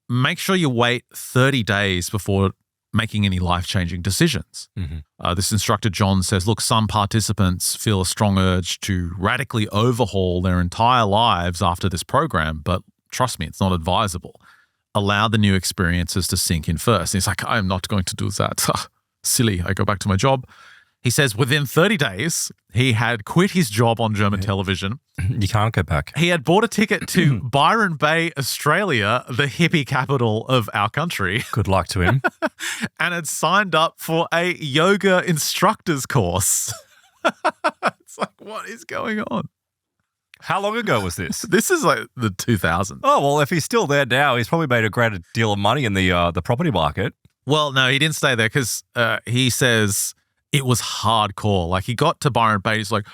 make sure you wait 30 days before making any life-changing decisions. Mm-hmm. This instructor, John, says, look, some participants feel a strong urge to radically overhaul their entire lives after this program, but trust me, it's not advisable. Allow the new experiences to sink in first. And he's like, I'm not going to do that. Silly. I go back to my job. He says within 30 days, he had quit his job on German television. You can't go back. He had bought a ticket to Byron Bay, Australia, the hippie capital of our country. Good luck to him. And had signed up for a yoga instructor's course. It's like, what is going on? How long ago was this? This is like the 2000s. Oh, well, if he's still there now, he's probably made a great deal of money in the property market. Well, no, he didn't stay there because he says it was hardcore. Like he got to Byron Bay, he's like,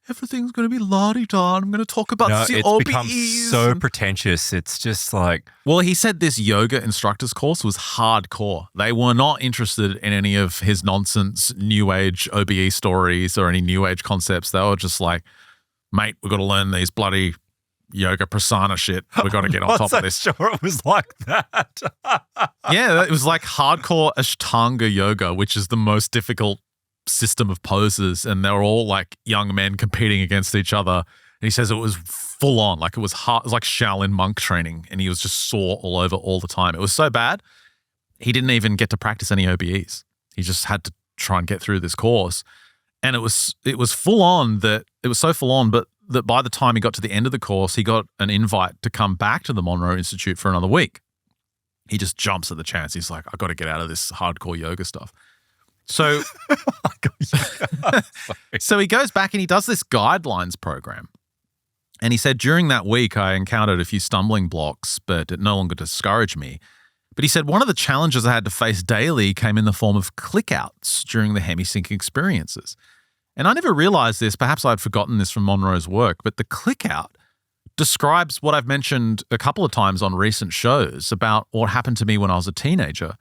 everything's going to be la-di-da. I'm going to talk about the OBEs. It's become so pretentious. It's just like... Well, he said this yoga instructor's course was hardcore. They were not interested in any of his nonsense New Age OBE stories or any New Age concepts. They were just like, mate, we've got to learn these bloody yoga prasana shit. We've got to get on top of this. Sure it was like that. Yeah, it was like hardcore Ashtanga yoga, which is the most difficult system of poses. And they were all like young men competing against each other. And he says it was full on, like it was hard. It was like Shaolin monk training. And he was just sore all over all the time. It was so bad, he didn't even get to practice any OBEs. He just had to try and get through this course. And it was full on that it was so full on, but that by the time he got to the end of the course, he got an invite to come back to the Monroe Institute for another week. He just jumps at the chance. He's like, I've got to get out of this hardcore yoga stuff. So, so he goes back and he does this guidelines program. And he said, during that week, I encountered a few stumbling blocks, but it no longer discouraged me. But he said one of the challenges I had to face daily came in the form of click-outs during the Hemi-Sync experiences. And I never realized this, perhaps I'd forgotten this from Monroe's work, but the click-out describes what I've mentioned a couple of times on recent shows about what happened to me when I was a teenager.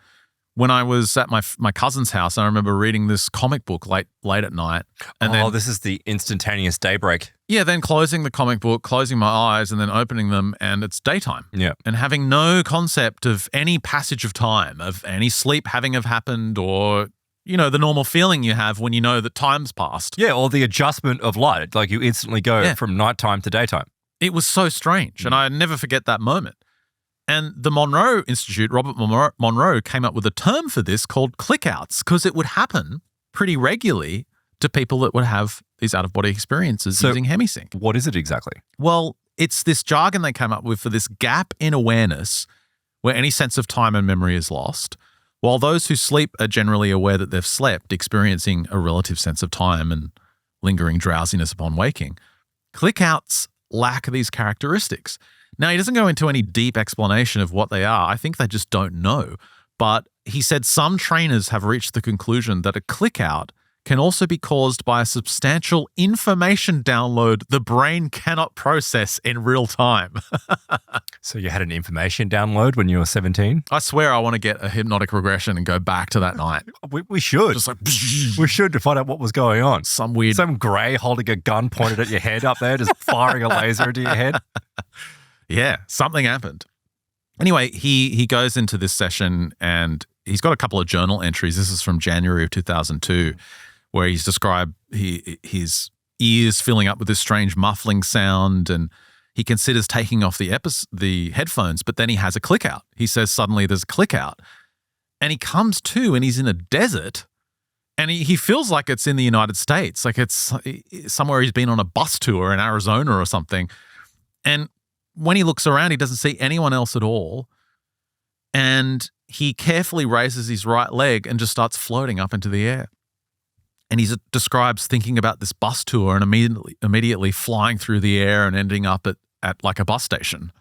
When I was at my cousin's house, I remember reading this comic book late at night. And then, this is the instantaneous daybreak. Yeah, then closing the comic book, closing my eyes, and then opening them, and it's daytime. Yeah. And having no concept of any passage of time, of any sleep having have happened, or, you know, the normal feeling you have when you know that time's passed. Yeah, or the adjustment of light. Like you instantly go from nighttime to daytime. It was so strange, and I never forget that moment. And the Monroe Institute, Robert Monroe, came up with a term for this called click-outs because it would happen pretty regularly to people that would have these out-of-body experiences using Hemi-Sync. What is it exactly? Well, it's this jargon they came up with for this gap in awareness where any sense of time and memory is lost, while those who sleep are generally aware that they've slept, experiencing a relative sense of time and lingering drowsiness upon waking. Click-outs lack these characteristics. Now, he doesn't go into any deep explanation of what they are. I think they just don't know. But he said some trainers have reached the conclusion that a click-out can also be caused by a substantial information download the brain cannot process in real time. So you had an information download when you were 17? I swear I want to get a hypnotic regression and go back to that night. We should. Just like, we should, to find out what was going on. Some grey holding a gun pointed at your head up there, just firing a laser into your head. Yeah, something happened. Anyway, he goes into this session and he's got a couple of journal entries. This is from January of 2002, where he's described his ears filling up with this strange muffling sound, and he considers taking off the headphones, but then he has a click out. He says suddenly there's a click out. And he comes to and he's in a desert, and he feels like it's in the United States, like it's somewhere he's been on a bus tour in Arizona or something. And when he looks around, he doesn't see anyone else at all. And he carefully raises his right leg and just starts floating up into the air. And he describes thinking about this bus tour and immediately flying through the air and ending up at like a bus station,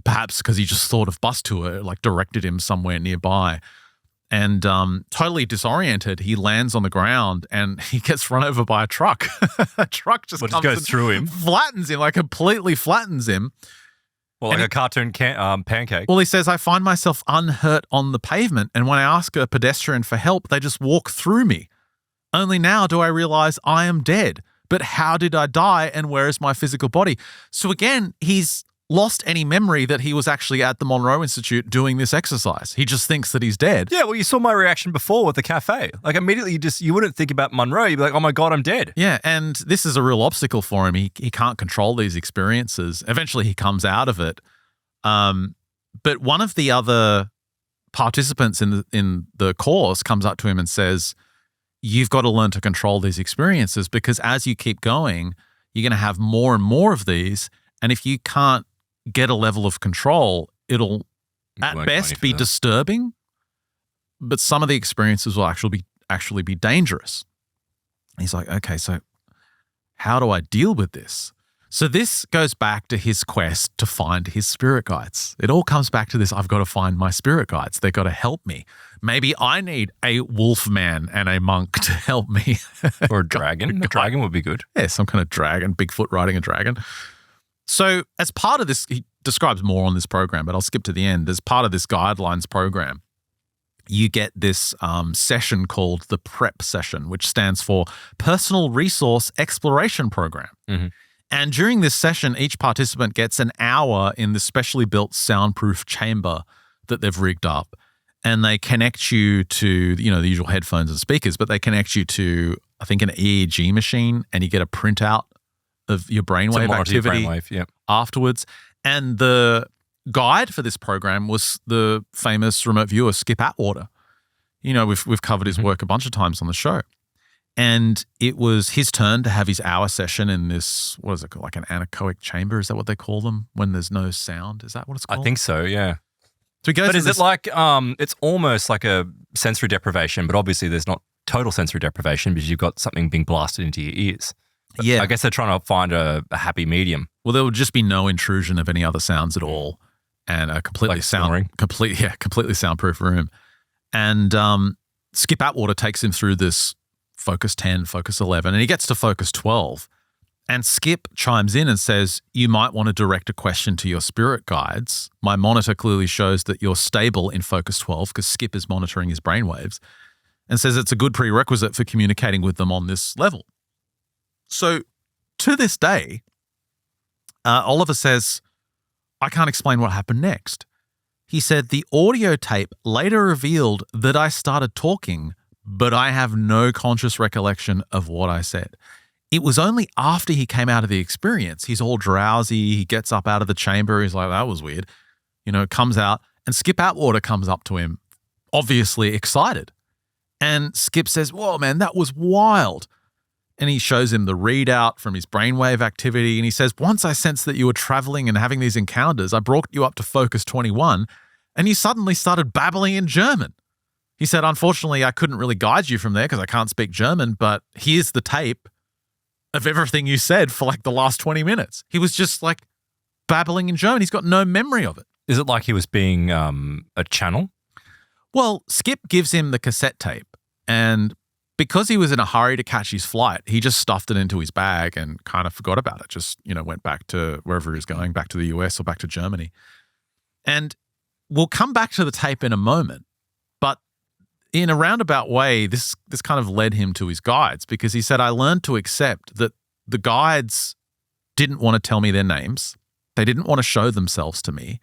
perhaps because he just thought of bus tour, like directed him somewhere nearby. And totally disoriented, he lands on the ground and he gets run over by a truck. A truck just goes through him, flattens him, like completely flattens him. Well, like a cartoon pancake. Well, he says, I find myself unhurt on the pavement, and when I ask a pedestrian for help, they just walk through me. Only now do I realize I am dead. But how did I die, and where is my physical body? So again, he's lost any memory that he was actually at the Monroe Institute doing this exercise. He just thinks that he's dead. Yeah, well, you saw my reaction before with the cafe. Like immediately you wouldn't think about Monroe. You'd be like, oh my God, I'm dead. Yeah, and this is a real obstacle for him. He can't control these experiences. Eventually he comes out of it. But one of the other participants in the course comes up to him and says, you've got to learn to control these experiences, because as you keep going, you're going to have more and more of these. And if you can't get a level of control, it'll at best be disturbing, but some of the experiences will actually be dangerous. And he's like, okay, so how do I deal with this? So this goes back to his quest to find his spirit guides. It all comes back to this, I've got to find my spirit guides. They've got to help me. Maybe I need a wolf man and a monk to help me. Or a dragon. A dragon would be good. Yeah, some kind of dragon, Bigfoot riding a dragon. So as part of this, he describes more on this program, but I'll skip to the end. As part of this guidelines program, you get this session called the PrEP session, which stands for Personal Resource Exploration Program. Mm-hmm. And during this session, each participant gets an hour in the specially built soundproof chamber that they've rigged up. And they connect you to, the usual headphones and speakers, but they connect you to, I think, an EEG machine, and you get a printout of your brainwave activity afterwards. And the guide for this program was the famous remote viewer, Skip Atwater. We've covered his work a bunch of times on the show. And it was his turn to have his hour session in this, what is it called, like an anechoic chamber? Is that what they call them when there's no sound? Is that what it's called? I think so, yeah. So but is it like, it's almost like a sensory deprivation, but obviously there's not total sensory deprivation because you've got something being blasted into your ears. But yeah. I guess they're trying to find a happy medium. Well, there would just be no intrusion of any other sounds at all, and a completely soundproof room. And Skip Atwater takes him through this focus 10, focus 11, and he gets to focus 12. And Skip chimes in and says, you might want to direct a question to your spirit guides. My monitor clearly shows that you're stable in focus 12, because Skip is monitoring his brainwaves, and says it's a good prerequisite for communicating with them on this level. So to this day, Oliver says, I can't explain what happened next. He said, the audio tape later revealed that I started talking, but I have no conscious recollection of what I said. It was only after he came out of the experience, he's all drowsy, he gets up out of the chamber, he's like, that was weird. Comes out, and Skip Atwater comes up to him, obviously excited. And Skip says, whoa, man, that was wild. And he shows him the readout from his brainwave activity. And he says, once I sensed that you were traveling and having these encounters, I brought you up to focus 21 and you suddenly started babbling in German. He said, unfortunately, I couldn't really guide you from there because I can't speak German, but here's the tape of everything you said for like the last 20 minutes. He was just like babbling in German. He's got no memory of it. Is it like he was being a channel? Well, Skip gives him the cassette tape, and because he was in a hurry to catch his flight, he just stuffed it into his bag and kind of forgot about it. Just, went back to wherever he was going, back to the US or back to Germany. And we'll come back to the tape in a moment, but in a roundabout way, this kind of led him to his guides, because he said, I learned to accept that the guides didn't want to tell me their names. They didn't want to show themselves to me.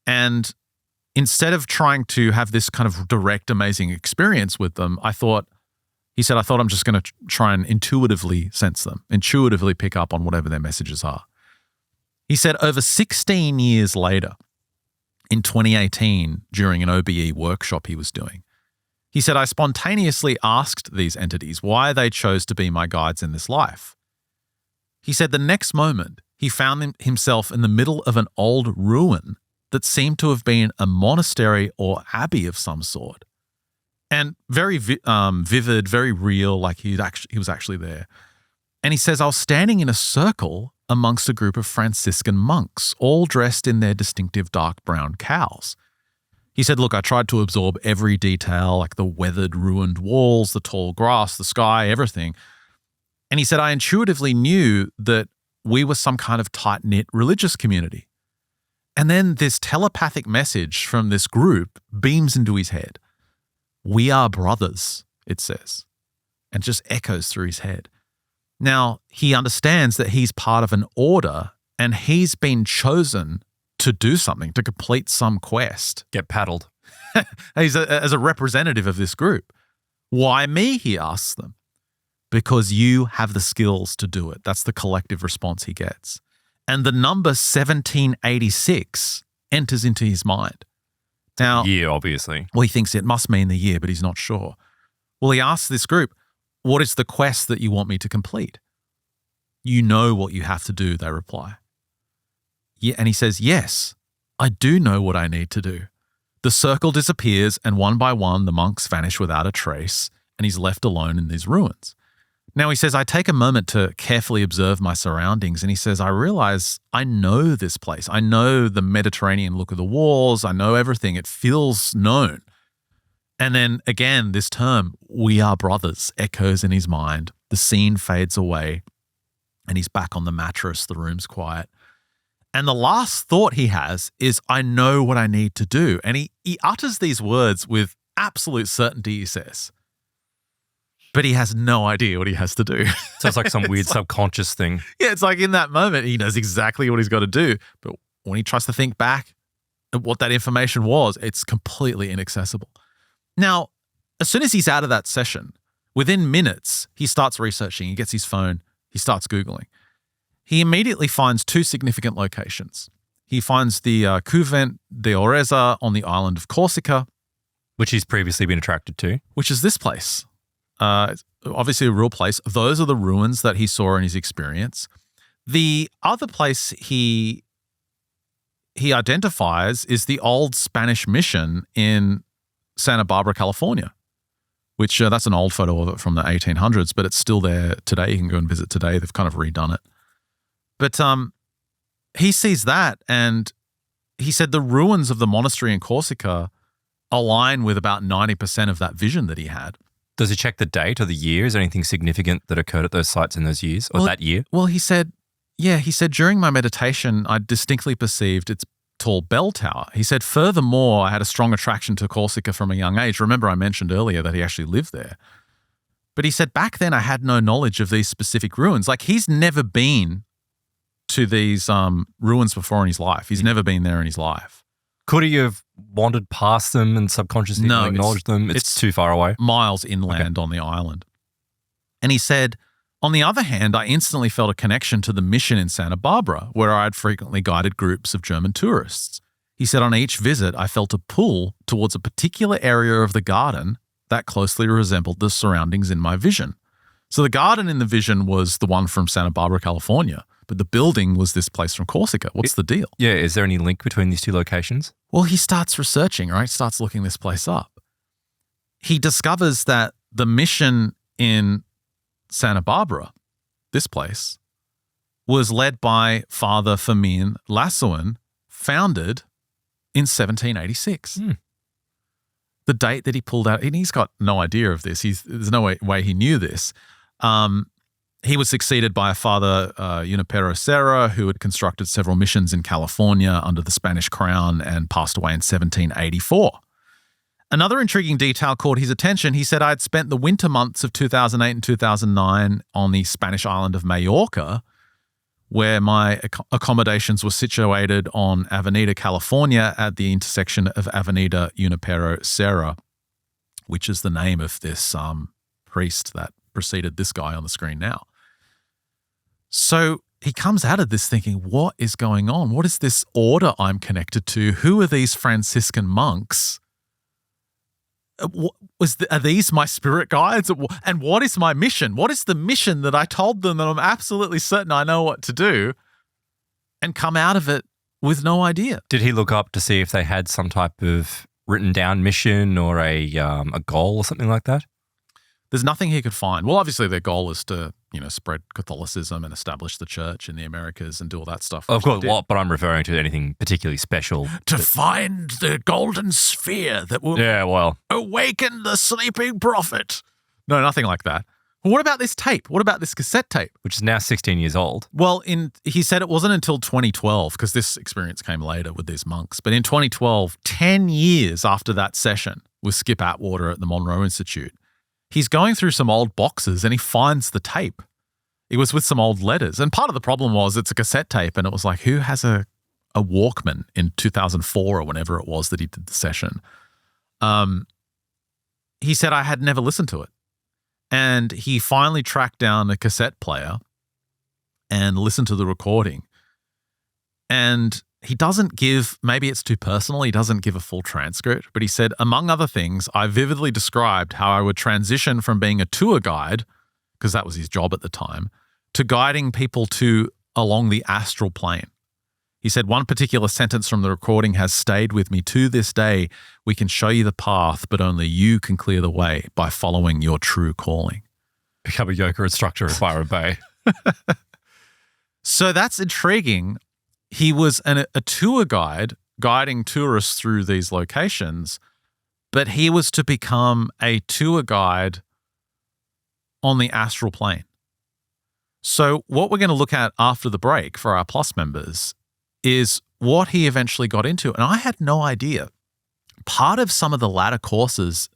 And instead of trying to have this kind of direct, amazing experience with them, he said, I thought I'm just going to try and intuitively sense them, intuitively pick up on whatever their messages are. He said over 16 years later, in 2018, during an OBE workshop he was doing, he said, I spontaneously asked these entities why they chose to be my guides in this life. He said the next moment, he found himself in the middle of an old ruin that seemed to have been a monastery or abbey of some sort. And very vivid, very real, like he was actually there. And he says, I was standing in a circle amongst a group of Franciscan monks, all dressed in their distinctive dark brown cowls. He said, look, I tried to absorb every detail, like the weathered, ruined walls, the tall grass, the sky, everything. And he said, I intuitively knew that we were some kind of tight-knit religious community. And then this telepathic message from this group beams into his head. We are brothers, it says, and just echoes through his head. Now, he understands that he's part of an order and he's been chosen to do something, to complete some quest. Get paddled. As a representative of this group. Why me, he asks them. Because you have the skills to do it. That's the collective response he gets. And the number 1786 enters into his mind. Now, year, obviously. Well, he thinks it must mean the year, but he's not sure. Well, he asks this group, what is the quest that you want me to complete? You know what you have to do, they reply. Yeah, and he says, yes, I do know what I need to do. The circle disappears, and one by one, the monks vanish without a trace, and he's left alone in these ruins. Now, he says, I take a moment to carefully observe my surroundings, and he says, I realize I know this place. I know the Mediterranean look of the walls. I know everything. It feels known. And then again, this term, we are brothers, echoes in his mind. The scene fades away, and he's back on the mattress. The room's quiet. And the last thought he has is, I know what I need to do. And he utters these words with absolute certainty, he says. But he has no idea what he has to do. So it's like some weird subconscious thing. Yeah, it's like in that moment, he knows exactly what he's got to do. But when he tries to think back at what that information was, it's completely inaccessible. Now, as soon as he's out of that session, within minutes, he starts researching. He gets his phone. He starts Googling. He immediately finds two significant locations. He finds the Couvent de Oreza on the island of Corsica. Which he's previously been attracted to. Which is this place. Obviously a real place. Those are the ruins that he saw in his experience. The other place he identifies is the old Spanish mission in Santa Barbara, California, which that's an old photo of it from the 1800s, but it's still there today. You can go and visit today. They've kind of redone it. But he sees that, and he said the ruins of the monastery in Corsica align with about 90% of that vision that he had. Does he check the date or the year? Is there anything significant that occurred at those sites in those years or that year? Well, he said during my meditation, I distinctly perceived its tall bell tower. He said, furthermore, I had a strong attraction to Corsica from a young age. Remember, I mentioned earlier that he actually lived there. But he said, back then I had no knowledge of these specific ruins. Like, he's never been to these ruins before in his life. He's never been there in his life. Could he have wandered past them and subconsciously acknowledged them? It's too far away. Miles inland on the island. And he said, on the other hand, I instantly felt a connection to the mission in Santa Barbara, where I had frequently guided groups of German tourists. He said, on each visit, I felt a pull towards a particular area of the garden that closely resembled the surroundings in my vision. So the garden in the vision was the one from Santa Barbara, California, but the building was this place from Corsica. What's the deal? Yeah, is there any link between these two locations? Well, he starts researching, right? Starts looking this place up. He discovers that the mission in Santa Barbara, this place, was led by Father Firmin Lassuin, founded in 1786. The date that he pulled out, and he's got no idea of this. There's no way he knew this. He was succeeded by a Father Junipero Serra, who had constructed several missions in California under the Spanish crown and passed away in 1784. Another intriguing detail caught his attention. He said, I had spent the winter months of 2008 and 2009 on the Spanish island of Majorca, where my accommodations were situated on Avenida California at the intersection of Avenida Junipero Serra, which is the name of this priest that preceded this guy on the screen now. So he comes out of this thinking, what is going on? What is this order I'm connected to? Who are these Franciscan monks? Are these my spirit guides? And what is my mission? What is the mission that I told them that I'm absolutely certain I know what to do, and come out of it with no idea? Did he look up to see if they had some type of written down mission or a goal or something like that? There's nothing he could find. Well, obviously their goal is to, spread Catholicism and establish the church in the Americas and do all that stuff. Of course, but I'm referring to anything particularly special. To find the golden sphere that will awaken the sleeping prophet. No, nothing like that. Well, what about this tape? What about this cassette tape? Which is now 16 years old. Well, he said it wasn't until 2012, because this experience came later with these monks, but in 2012, 10 years after that session with Skip Atwater at the Monroe Institute, he's going through some old boxes and he finds the tape. It was with some old letters. And part of the problem was it's a cassette tape, and it was like, who has a Walkman in 2004 or whenever it was that he did the session? He said, I had never listened to it. And he finally tracked down a cassette player and listened to the recording. And he doesn't give, maybe it's too personal, he doesn't give a full transcript, but he said, among other things, I vividly described how I would transition from being a tour guide, because that was his job at the time, to guiding people along the astral plane. He said, one particular sentence from the recording has stayed with me to this day. We can show you the path, but only you can clear the way by following your true calling. Become a yoga instructor at Byron Bay. So that's intriguing. He was a tour guide guiding tourists through these locations, but he was to become a tour guide on the astral plane. So what we're going to look at after the break for our Plus members is what he eventually got into. And I had no idea. Part of some of the latter courses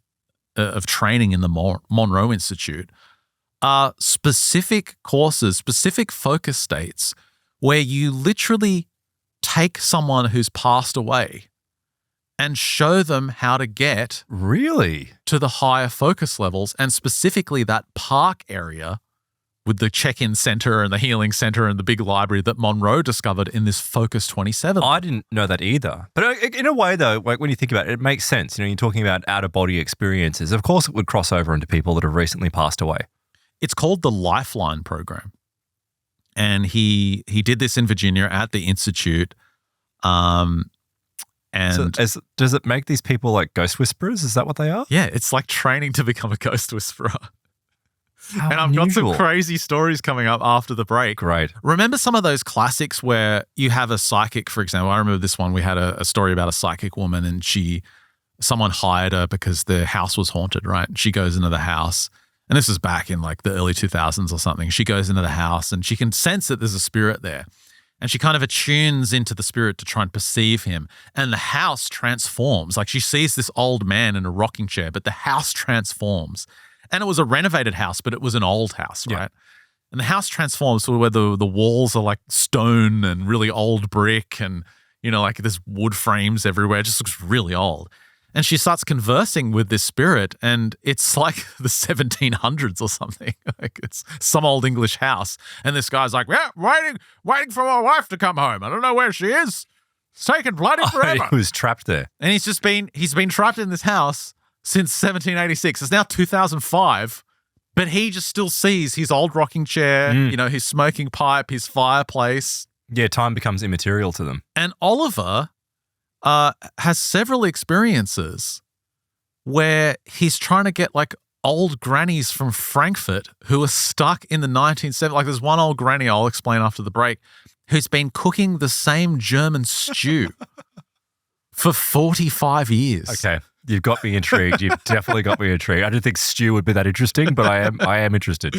of training in the Monroe Institute are specific courses, specific focus states where you literally take someone who's passed away and show them how to get to the higher focus levels, and specifically that park area with the check-in center and the healing center and the big library that Monroe discovered in this Focus 27. I didn't know that either. But in a way, though, like when you think about it, it makes sense. You're talking about out-of-body experiences. Of course, it would cross over into people that have recently passed away. It's called the Lifeline program. And he did this in Virginia at the Institute. And so does it make these people like ghost whisperers? Is that what they are? Yeah, it's like training to become a ghost whisperer. How and I've unusual. got some crazy stories coming up after the break. Great. Remember some of those classics where you have a psychic, for example? I remember this one. We had a story about a psychic woman, and someone hired her because the house was haunted, right? She goes into the house, and this is back in like the early 2000s or something. She goes into the house and she can sense that there's a spirit there. And she kind of attunes into the spirit to try and perceive him. And the house transforms. Like she sees this old man in a rocking chair, but the house transforms. And it was a renovated house, but it was an old house, right? Yeah. And the house transforms to where the walls are like stone and really old brick, and, like there's wood frames everywhere. It just looks really old. And she starts conversing with this spirit, and it's like the 1700s or something. Like it's some old English house. And this guy's like, yeah, waiting for my wife to come home. I don't know where she is. It's taking bloody forever. He was trapped there. And he's been trapped in this house since 1786. It's now 2005. But he just still sees his old rocking chair, his smoking pipe, his fireplace. Yeah, time becomes immaterial to them. And Oliver has several experiences where he's trying to get like old grannies from Frankfurt who are stuck in the 1970s. Like there's one old granny, I'll explain after the break, who's been cooking the same German stew for 45 years. Okay. You've got me intrigued. You've definitely got me intrigued. I didn't think stew would be that interesting, but I am interested.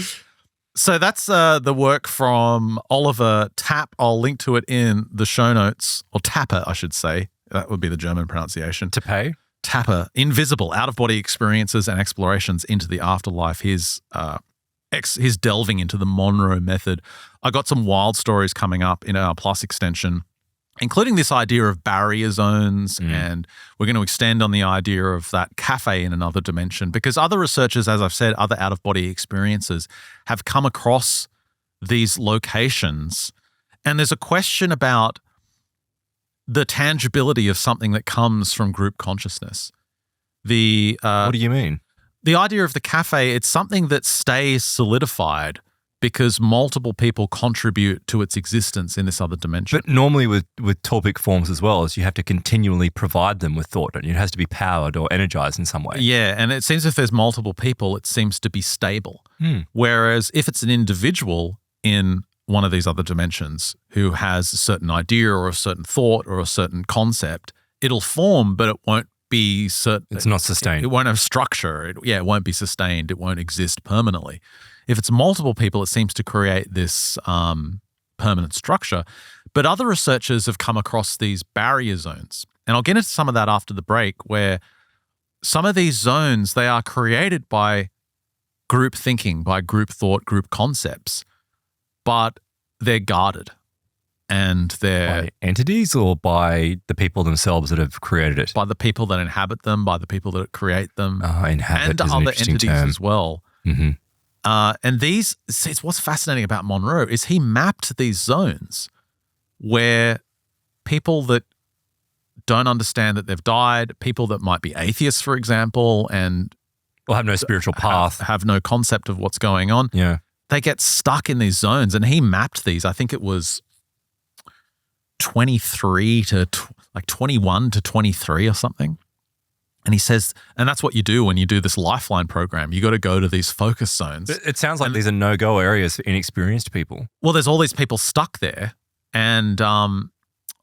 So that's the work from Oliver Tapp. I'll link to it in the show notes, or Tapper, I should say. That would be the German pronunciation. Tappe? Tapper, Invisible, Out-of-Body Experiences and Explorations into the Afterlife. His delving into the Monroe method. I got some wild stories coming up in our Plus extension, including this idea of barrier zones, and we're going to extend on the idea of that cafe in another dimension, because other researchers, as I've said, other out-of-body experiences have come across these locations, and there's a question about the tangibility of something that comes from group consciousness. What do you mean? The idea of the cafe, it's something that stays solidified because multiple people contribute to its existence in this other dimension. But normally with tulpic forms as well, is you have to continually provide them with thought, and it has to be powered or energized in some way. Yeah, and it seems if there's multiple people, it seems to be stable. Whereas if it's an individual in one of these other dimensions who has a certain idea or a certain thought or a certain concept, it'll form, but it won't be certain. It's not sustained. It won't have structure. It won't be sustained. It won't exist permanently. If it's multiple people, it seems to create this permanent structure. But other researchers have come across these barrier zones. And I'll get into some of that after the break, where some of these zones, they are created by group thinking, by group thought, group concepts, but they're guarded. And they're by entities or by the people themselves that have created it? By the people that inhabit them, by the people that create them. Inhabit and is an other interesting entities term as well. Mm-hmm. And these, what's fascinating about Monroe is he mapped these zones where people that don't understand that they've died, people that might be atheists, for example, and or have no spiritual path, have no concept of what's going on. Yeah, they get stuck in these zones, and he mapped these. I think it was 23 to 21 to 23 or something. And he says, and that's what you do when you do this Lifeline program. You got to go to these focus zones. It sounds like these are no-go areas for inexperienced people. Well, there's all these people stuck there. And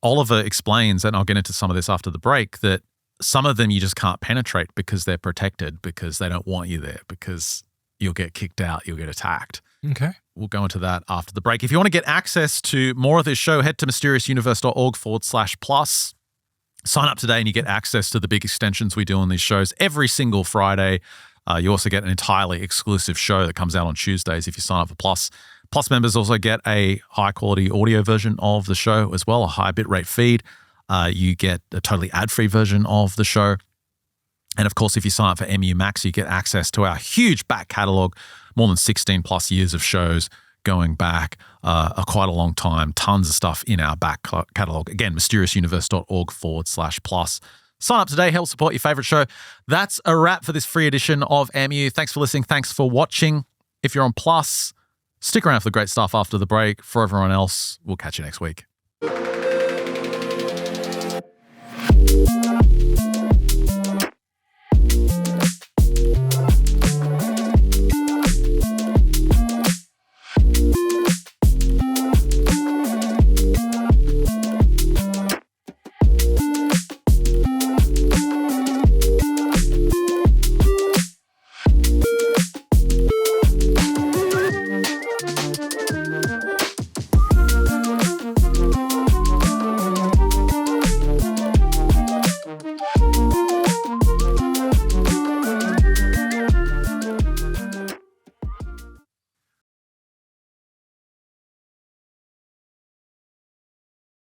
Oliver explains, and I'll get into some of this after the break, that some of them you just can't penetrate because they're protected, because they don't want you there, because you'll get kicked out, you'll get attacked. Okay. We'll go into that after the break. If you want to get access to more of this show, head to mysteriousuniverse.org/plus. Sign up today and you get access to the big extensions we do on these shows every single Friday. You also get an entirely exclusive show that comes out on Tuesdays if you sign up for Plus. Plus members also get a high-quality audio version of the show as well, a high bitrate feed. You get a totally ad-free version of the show. And of course, if you sign up for MU Max, you get access to our huge back catalogue, more than 16 plus years of shows going back quite a long time. Tons of stuff in our back catalogue. Again, mysteriousuniverse.org/plus. Sign up today, help support your favorite show. That's a wrap for this free edition of MU. Thanks for listening. Thanks for watching. If you're on Plus, stick around for the great stuff after the break. For everyone else, we'll catch you next week.